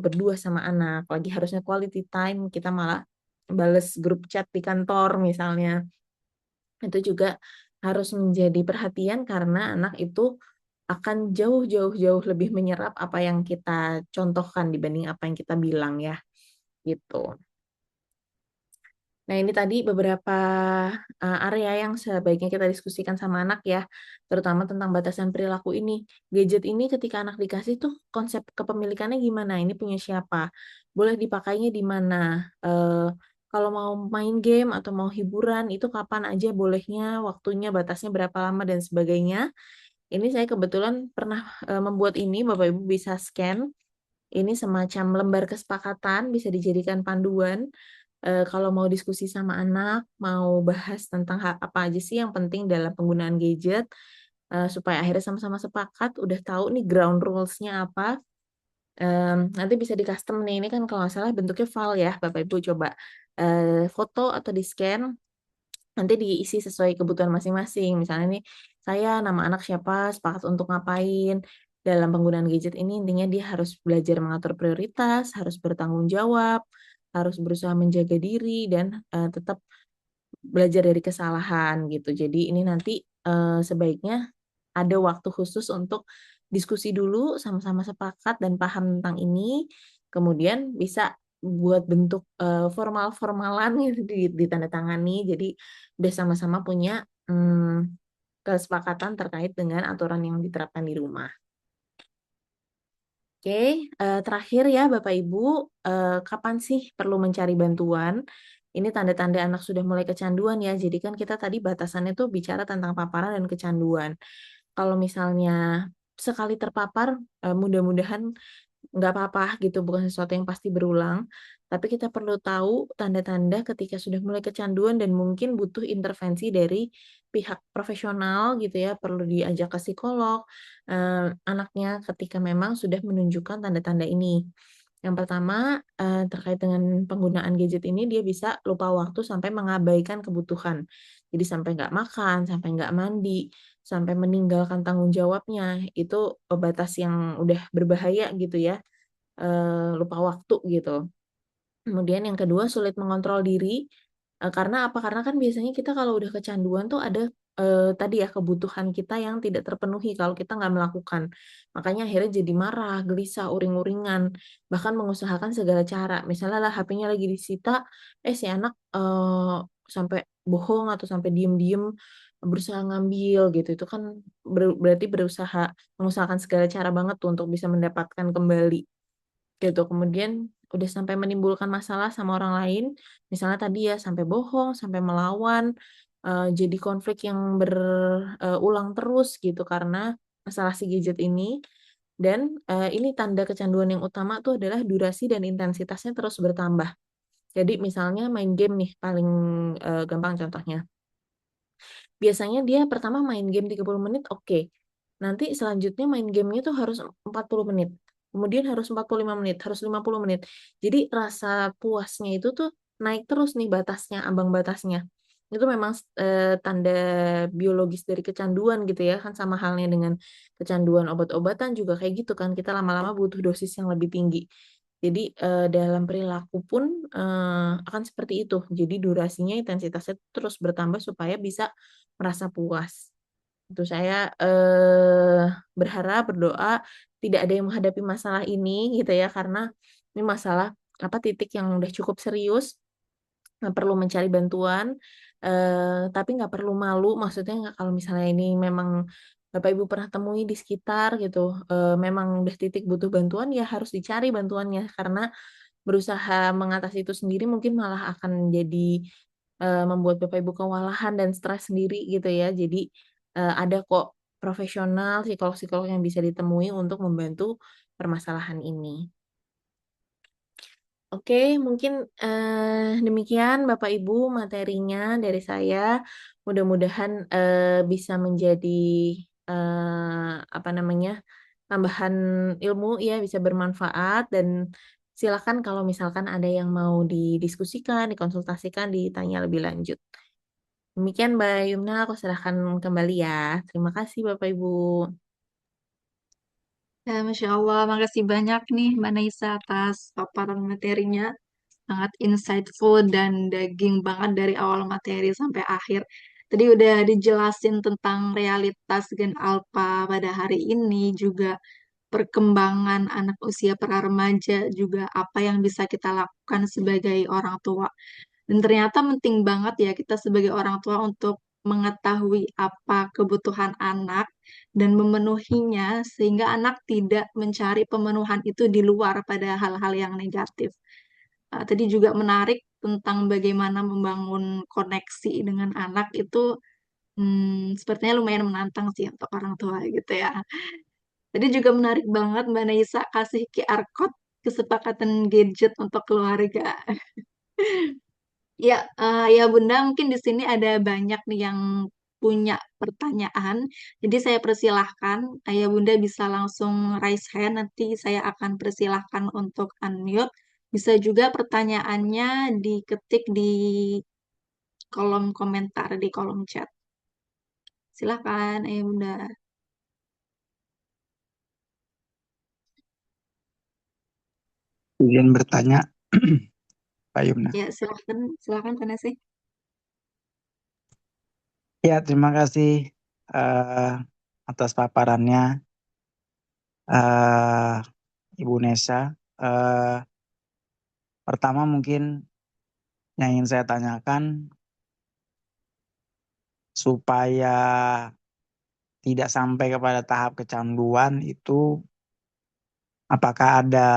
berdua sama anak, lagi harusnya quality time, kita malah bales grup chat di kantor misalnya. Itu juga harus menjadi perhatian karena anak itu akan jauh-jauh lebih menyerap apa yang kita contohkan dibanding apa yang kita bilang ya, gitu. Nah, ini tadi beberapa area yang sebaiknya kita diskusikan sama anak ya, terutama tentang batasan perilaku ini. Gadget ini ketika anak dikasih tuh konsep kepemilikannya gimana? Ini punya siapa? Boleh dipakainya di mana? Kalau mau main game atau mau hiburan itu kapan aja bolehnya, waktunya, batasnya berapa lama dan sebagainya. Ini saya kebetulan pernah membuat ini, Bapak Ibu bisa scan. Ini semacam lembar kesepakatan, bisa dijadikan panduan. Kalau mau diskusi sama anak, mau bahas tentang apa aja sih yang penting dalam penggunaan gadget, supaya akhirnya sama-sama sepakat, udah tahu nih ground rules-nya apa. Nanti bisa di-custom nih, ini kan kalau nggak salah bentuknya file ya, Bapak Ibu coba foto atau di-scan, nanti diisi sesuai kebutuhan masing-masing. Misalnya nih, saya nama anak siapa, sepakat untuk ngapain. Dalam penggunaan gadget ini intinya dia harus belajar mengatur prioritas, harus bertanggung jawab, harus berusaha menjaga diri dan tetap belajar dari kesalahan gitu. Jadi ini nanti sebaiknya ada waktu khusus untuk diskusi dulu, sama-sama sepakat dan paham tentang ini, kemudian bisa buat bentuk formal-formalan gitu ditandatangani. Jadi udah sama-sama punya kesepakatan terkait dengan aturan yang diterapkan di rumah. Oke, terakhir ya Bapak Ibu, kapan sih perlu mencari bantuan? Ini tanda-tanda anak sudah mulai kecanduan ya. Jadi kan kita tadi batasannya tuh bicara tentang paparan dan kecanduan. Kalau misalnya sekali terpapar, mudah-mudahan nggak apa-apa gitu, bukan sesuatu yang pasti berulang. Tapi kita perlu tahu tanda-tanda ketika sudah mulai kecanduan dan mungkin butuh intervensi dari pihak profesional gitu ya, perlu diajak ke psikolog, anaknya ketika memang sudah menunjukkan tanda-tanda ini. Yang pertama, terkait dengan penggunaan gadget ini, dia bisa lupa waktu sampai mengabaikan kebutuhan. Jadi sampai nggak makan, sampai nggak mandi, sampai meninggalkan tanggung jawabnya. Itu batas yang udah berbahaya gitu ya, lupa waktu gitu. Kemudian yang kedua sulit mengontrol diri, karena apa? Karena kan biasanya kita kalau udah kecanduan tuh ada, tadi ya kebutuhan kita yang tidak terpenuhi kalau kita nggak melakukan. Makanya akhirnya jadi marah, gelisah, uring-uringan, bahkan mengusahakan segala cara. Misalnya lah HP-nya lagi disita, si anak, sampai bohong atau sampai diem-diem berusaha ngambil gitu. Itu kan berarti mengusahakan segala cara banget tuh untuk bisa mendapatkan kembali. Gitu, kemudian udah sampai menimbulkan masalah sama orang lain, misalnya tadi ya sampai bohong, sampai melawan, jadi konflik yang berulang terus gitu karena masalah si gadget ini. Dan, ini tanda kecanduan yang utama tuh adalah durasi dan intensitasnya terus bertambah. Jadi misalnya main game nih paling, gampang contohnya. Biasanya dia pertama main game 30 menit oke. Nanti selanjutnya main gamenya tuh harus 40 menit. Kemudian harus 45 menit, harus 50 menit. Jadi rasa puasnya itu tuh naik terus nih batasnya, ambang batasnya. Itu memang tanda biologis dari kecanduan gitu ya, kan sama halnya dengan kecanduan obat-obatan juga kayak gitu kan, kita lama-lama butuh dosis yang lebih tinggi. Jadi, dalam perilaku pun, akan seperti itu. Jadi durasinya, intensitasnya terus bertambah supaya bisa merasa puas. Itu saya, berharap, berdoa tidak ada yang menghadapi masalah ini gitu ya, karena ini masalah, titik yang udah cukup serius, perlu mencari bantuan, tapi nggak perlu malu, maksudnya nggak kalau misalnya ini memang Bapak Ibu pernah temui di sekitar gitu, memang udah titik butuh bantuan, ya harus dicari bantuannya, karena berusaha mengatasi itu sendiri mungkin malah akan jadi, membuat Bapak Ibu kewalahan dan stres sendiri gitu ya. Jadi, ada kok profesional, psikolog-psikolog yang bisa ditemui untuk membantu permasalahan ini. Oke, mungkin, demikian Bapak Ibu materinya dari saya. Mudah-mudahan, bisa menjadi, apa namanya, tambahan ilmu ya, bisa bermanfaat dan silakan kalau misalkan ada yang mau didiskusikan, dikonsultasikan, ditanya lebih lanjut. Demikian Mbak Yumna, aku serahkan kembali ya. Terima kasih Bapak Ibu. Ya, Masya Allah, makasih banyak nih Mbak Naisa atas paparan materinya. Sangat insightful dan daging banget dari awal materi sampai akhir. Tadi udah dijelasin tentang realitas Gen Alpha pada hari ini, juga perkembangan anak usia pra-remaja, juga apa yang bisa kita lakukan sebagai orang tua. Dan ternyata penting banget ya kita sebagai orang tua untuk mengetahui apa kebutuhan anak dan memenuhinya sehingga anak tidak mencari pemenuhan itu di luar pada hal-hal yang negatif. Tadi juga menarik tentang bagaimana membangun koneksi dengan anak itu sepertinya lumayan menantang sih untuk orang tua gitu ya. Tadi juga menarik banget Mbak Naisa kasih QR code kesepakatan gadget untuk keluarga. Ya, ya Bunda, mungkin di sini ada banyak nih yang punya pertanyaan. Jadi saya persilahkan, Ayah Bunda bisa langsung raise hand, nanti saya akan persilahkan untuk unmute. Bisa juga pertanyaannya diketik di kolom komentar, di kolom chat. Silakan, Ayah Bunda. Izin bertanya, Pak Yumna. Ya, silakan, silakan Pak Nasih. Ya, terima kasih atas paparannya, eh, Ibu Nesa. Pertama mungkin yang ingin saya tanyakan, supaya tidak sampai kepada tahap kecanduan itu, apakah ada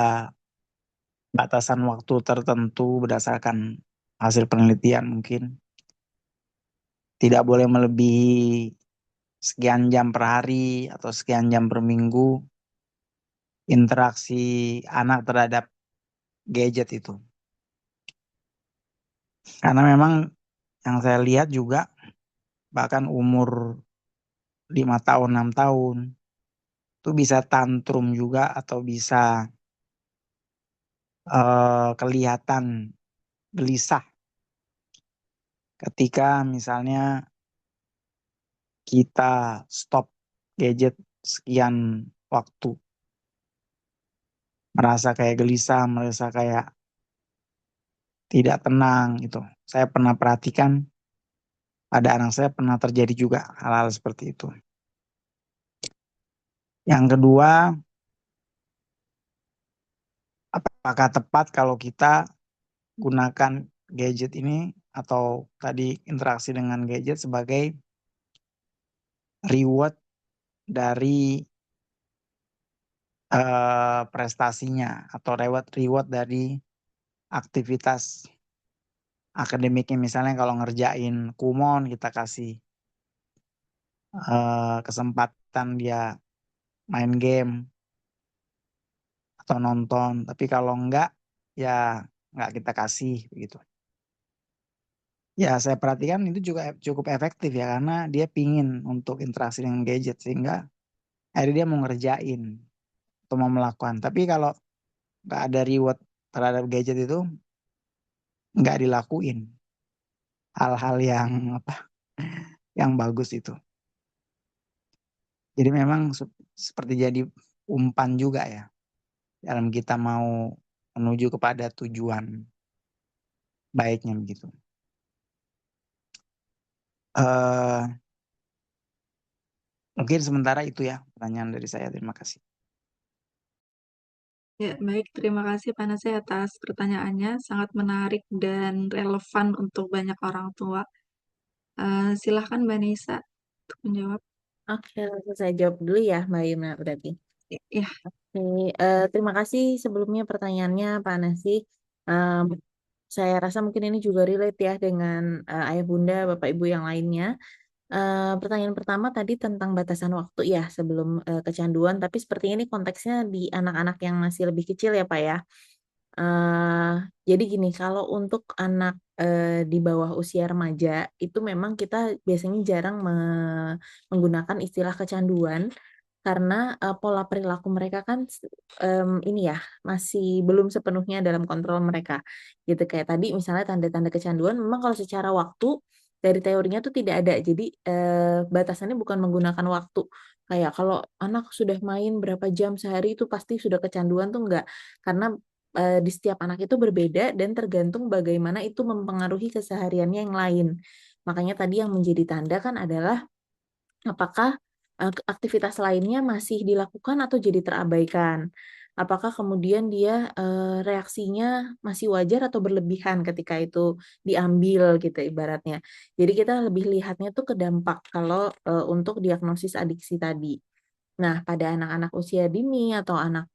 batasan waktu tertentu berdasarkan hasil penelitian mungkin? Tidak boleh melebihi sekian jam per hari atau sekian jam per minggu interaksi anak terhadap gadget itu. Karena memang yang saya lihat juga bahkan umur 5 tahun, 6 tahun itu bisa tantrum juga atau bisa kelihatan gelisah ketika misalnya kita stop gadget sekian waktu. Merasa kayak gelisah, merasa kayak tidak tenang gitu. Saya pernah perhatikan pada anak saya pernah terjadi juga hal-hal seperti itu. Yang kedua, apakah tepat kalau kita gunakan gadget ini atau tadi interaksi dengan gadget sebagai reward dari prestasinya atau reward dari aktivitas akademiknya, misalnya kalau ngerjain kumon kita kasih kesempatan dia main game atau nonton, tapi kalau enggak ya enggak kita kasih begitu. Ya saya perhatikan itu juga cukup efektif ya, karena dia pingin untuk interaksi dengan gadget sehingga akhirnya dia mau ngerjain atau mau melakukan. Tapi kalau enggak ada reward terhadap gadget itu, enggak dilakuin hal-hal yang apa yang bagus itu. Jadi memang seperti jadi umpan juga ya dalam kita mau menuju kepada tujuan baiknya begitu. Mungkin sementara itu ya pertanyaan dari saya. Terima kasih. Ya, baik. Terima kasih Pak Nasih atas pertanyaannya. Sangat menarik dan relevan untuk banyak orang tua. Silahkan Mbak Nisa untuk menjawab. Oke, langsung saya jawab dulu ya, Mbak Yumna berarti. Ya, Oke, terima kasih sebelumnya pertanyaannya, Pak Nasi. Em, saya rasa mungkin ini juga relate ya dengan ayah bunda, bapak ibu yang lainnya. Pertanyaan pertama tadi tentang batasan waktu ya sebelum kecanduan, tapi sepertinya ini konteksnya di anak-anak yang masih lebih kecil ya, Pak ya. Eh, jadi gini, kalau untuk anak di bawah usia remaja itu memang kita biasanya jarang menggunakan istilah kecanduan karena pola perilaku mereka kan ini ya masih belum sepenuhnya dalam kontrol mereka. Gitu kayak tadi misalnya tanda-tanda kecanduan memang kalau secara waktu dari teorinya tuh tidak ada. Jadi batasannya bukan menggunakan waktu. Kayak kalau anak sudah main berapa jam sehari itu pasti sudah kecanduan tuh enggak. Karena di setiap anak itu berbeda dan tergantung bagaimana itu mempengaruhi kesehariannya yang lain Makanya tadi yang menjadi tanda kan adalah apakah aktivitas lainnya masih dilakukan atau jadi terabaikan? Apakah kemudian dia reaksinya masih wajar atau berlebihan ketika itu diambil gitu ibaratnya. Jadi kita lebih lihatnya tuh ke dampak kalau untuk diagnosis adiksi tadi. Nah, pada anak-anak usia dini atau anak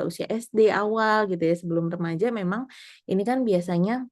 usia SD awal gitu ya sebelum remaja memang ini kan biasanya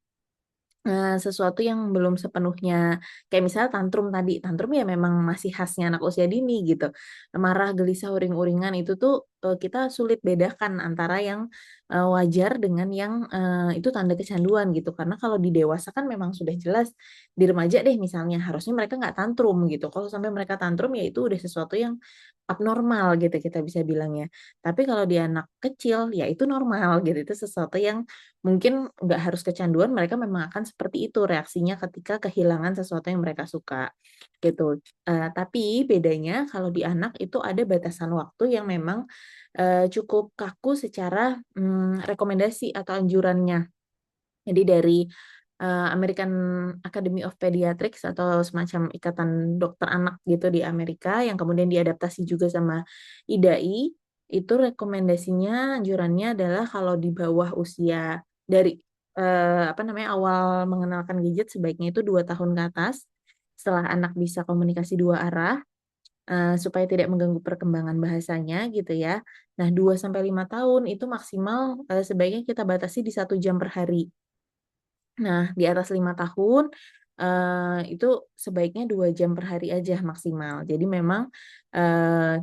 sesuatu yang belum sepenuhnya kayak misalnya tantrum tadi, tantrum ya memang masih khasnya anak usia dini gitu. Marah, gelisah, uring-uringan itu tuh kita sulit bedakan antara yang wajar dengan yang itu tanda kecanduan gitu. Karena kalau di dewasa kan memang sudah jelas di remaja deh misalnya harusnya mereka nggak tantrum gitu. Kalau sampai mereka tantrum ya itu udah sesuatu yang abnormal gitu kita bisa bilangnya. Tapi kalau di anak kecil ya itu normal gitu. Itu sesuatu yang mungkin nggak harus kecanduan, mereka memang akan seperti itu reaksinya ketika kehilangan sesuatu yang mereka suka, gitu. Tapi bedanya kalau di anak itu ada batasan waktu yang memang cukup kaku secara rekomendasi atau anjurannya. Jadi dari American Academy of Pediatrics atau semacam ikatan dokter anak gitu di Amerika yang kemudian diadaptasi juga sama IDAI, itu rekomendasinya anjurannya adalah kalau di bawah usia dari apa namanya awal mengenalkan gadget sebaiknya itu 2 tahun ke atas setelah anak bisa komunikasi dua arah supaya tidak mengganggu perkembangan bahasanya gitu ya. Nah, 2 sampai 5 tahun itu maksimal sebaiknya kita batasi di 1 jam per hari. Nah, di atas 5 tahun itu sebaiknya 2 jam per hari aja maksimal. Jadi memang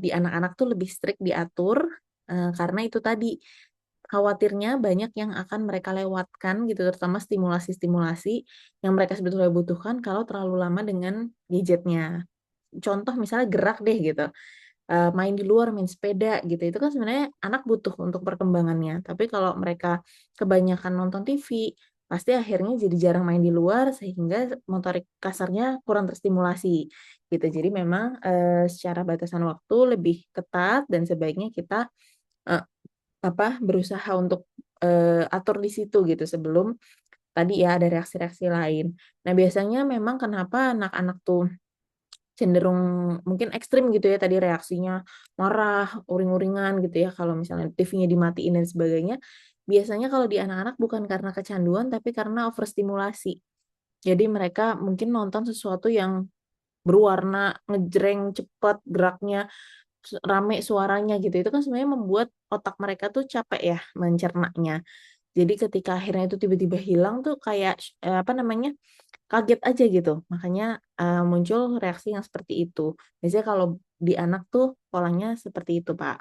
di anak-anak tuh lebih strict diatur karena itu tadi khawatirnya banyak yang akan mereka lewatkan gitu, terutama stimulasi-stimulasi yang mereka sebetulnya butuhkan kalau terlalu lama dengan gadgetnya. Contoh misalnya gerak deh gitu, main di luar, main sepeda gitu, itu kan sebenarnya anak butuh untuk perkembangannya. Tapi kalau mereka kebanyakan nonton TV, pasti akhirnya jadi jarang main di luar sehingga motorik kasarnya kurang terstimulasi gitu. Jadi memang secara batasan waktu lebih ketat dan sebaiknya kita eee, berusaha untuk atur di situ gitu sebelum tadi ya ada reaksi-reaksi lain. Nah, biasanya memang kenapa anak-anak tuh cenderung mungkin ekstrim gitu ya tadi reaksinya, marah, uring-uringan gitu ya kalau misalnya TV-nya dimatiin dan sebagainya. Biasanya kalau di anak-anak bukan karena kecanduan tapi karena overstimulasi. Jadi mereka mungkin nonton sesuatu yang berwarna, ngejreng, cepet geraknya, rame suaranya gitu. Itu kan sebenarnya membuat otak mereka tuh capek ya mencernanya. Jadi ketika akhirnya itu tiba-tiba hilang tuh kayak apa namanya, kaget aja gitu. Makanya, muncul reaksi yang seperti itu. Biasanya kalau di anak tuh polanya seperti itu, Pak.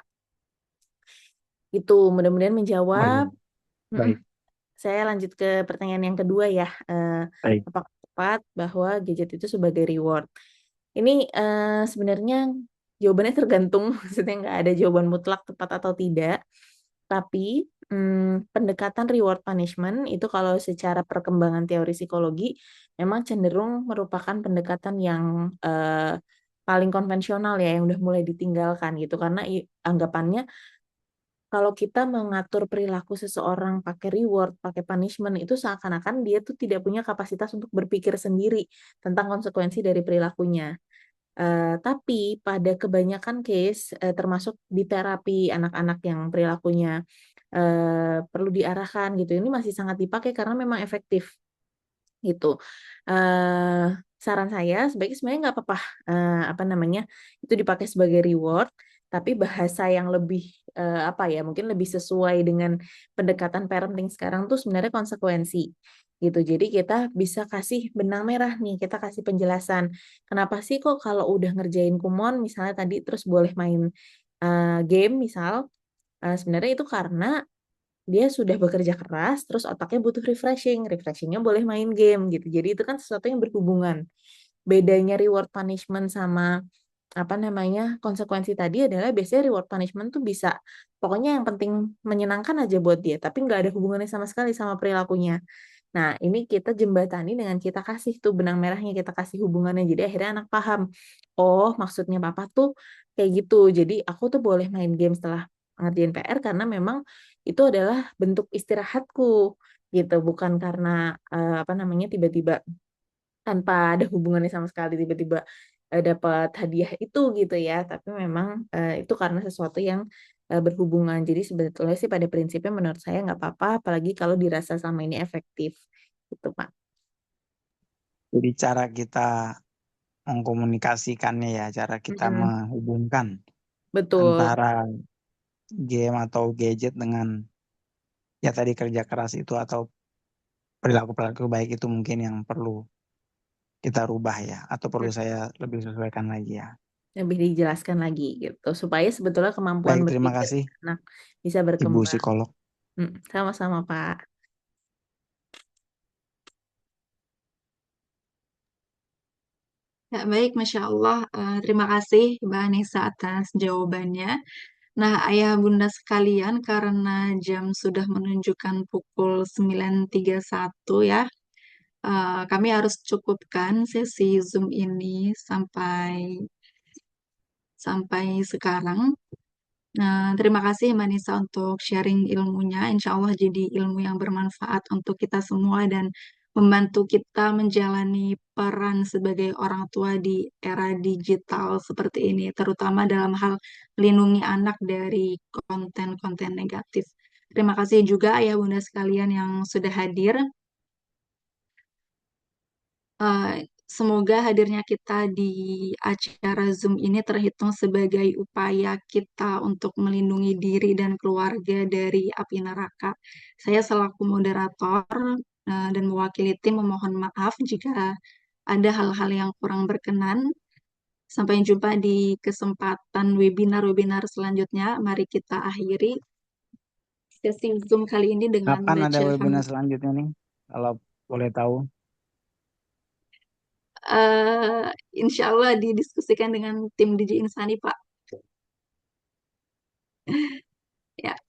Itu, mudah-mudahan Oh iya, menjawab. Mhm. baik, Saya lanjut ke pertanyaan yang kedua ya, baik. apakah tepat bahwa gadget itu sebagai reward? Ini, sebenarnya jawabannya tergantung, maksudnya nggak ada jawaban mutlak tepat atau tidak. Tapi, pendekatan reward punishment itu kalau secara perkembangan teori psikologi memang cenderung merupakan pendekatan yang, paling konvensional ya, yang udah mulai ditinggalkan gitu. Karena anggapannya kalau kita mengatur perilaku seseorang pakai reward, pakai punishment, itu seakan-akan dia tuh tidak punya kapasitas untuk berpikir sendiri tentang konsekuensi dari perilakunya. Tapi pada kebanyakan case, termasuk di terapi anak-anak yang perilakunya, perlu diarahkan gitu, ini masih sangat dipakai karena memang efektif, gitu. Saran saya sebaiknya sebenarnya nggak apa-apa, apa namanya, itu dipakai sebagai reward, tapi bahasa yang lebih, apa ya, mungkin lebih sesuai dengan pendekatan parenting sekarang tuh sebenarnya konsekuensi, gitu. Jadi kita bisa kasih benang merah nih, kita kasih penjelasan, kenapa sih kok kalau udah ngerjain kumon misalnya tadi terus boleh main, game misal, sebenarnya itu karena dia sudah bekerja keras, terus otaknya butuh refreshing, refreshing-nya boleh main game gitu. Jadi itu kan sesuatu yang berhubungan. Bedanya reward punishment sama, apa namanya, konsekuensi tadi adalah biasanya reward punishment tuh bisa pokoknya yang penting menyenangkan aja buat dia, tapi nggak ada hubungannya sama sekali sama perilakunya. Nah, ini kita jembatani dengan kita kasih tuh benang merahnya, kita kasih hubungannya. Jadi akhirnya anak paham, "Oh, maksudnya papa tuh kayak gitu. Jadi aku tuh boleh main game setelah ngerjain PR karena memang itu adalah bentuk istirahatku." Gitu, bukan karena, apa namanya, tiba-tiba tanpa ada hubungannya sama sekali tiba-tiba dapat hadiah itu gitu ya. Tapi memang itu karena sesuatu yang berhubungan. Jadi sebetulnya sih pada prinsipnya menurut saya nggak apa-apa, apalagi kalau dirasa sama ini efektif gitu Pak. Jadi cara kita mengkomunikasikannya ya, cara kita Mm-mm. menghubungkan Betul. antara game atau gadget dengan ya tadi kerja keras itu atau perilaku-perilaku baik itu mungkin yang perlu kita rubah ya, atau perlu saya lebih sesuaikan lagi ya. Lebih dijelaskan lagi gitu supaya sebetulnya kemampuan Baik, terima berpikir kasih anak bisa Ibu berkembang. psikolog. Sama-sama Pak. Ya, baik, Masya Allah. Terima kasih Mbak Anissa atas jawabannya. Nah, ayah bunda sekalian, karena jam sudah menunjukkan pukul 9.31 ya, kami harus cukupkan sesi Zoom ini sampai sampai sekarang. Nah, terima kasih Mbak Nisa untuk sharing ilmunya. Insya Allah jadi ilmu yang bermanfaat untuk kita semua dan membantu kita menjalani peran sebagai orang tua di era digital seperti ini, terutama dalam hal melindungi anak dari konten-konten negatif. Terima kasih juga ya Bunda sekalian yang sudah hadir. Eh, Semoga hadirnya kita di acara Zoom ini terhitung sebagai upaya kita untuk melindungi diri dan keluarga dari api neraka. Saya selaku moderator dan mewakili tim memohon maaf jika ada hal-hal yang kurang berkenan. Sampai jumpa di kesempatan webinar-webinar selanjutnya. Mari kita akhiri sesi Zoom kali ini dengan Kapan ada baca webinar hamdalah. selanjutnya nih? Kalau boleh tahu. eh Insya Allah didiskusikan dengan tim DJ Insani, Pak. Ya,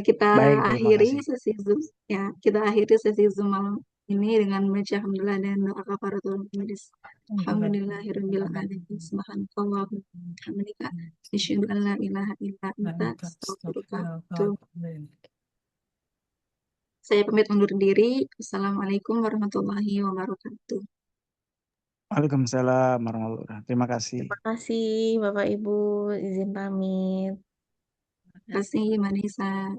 kita Baik, terima akhiri kasih. sesi Zoom. Ya, kita akhiri sesi Zoom malam ini dengan membaca alhamdulillah dan doa kafaratul majelis. Alhamdulillahirabbil alamin. Subhanakallahumma wa bihamdika asyhadu an la ilaha illa anta astaghfiruka wa atubu. Saya pamit undur diri. Assalamualaikum warahmatullahi wabarakatuh. Waalaikumsalam warahmatullahi wabarakatuh. Terima kasih. Terima kasih Bapak Ibu, izin pamit. Terima kasih, Manisa.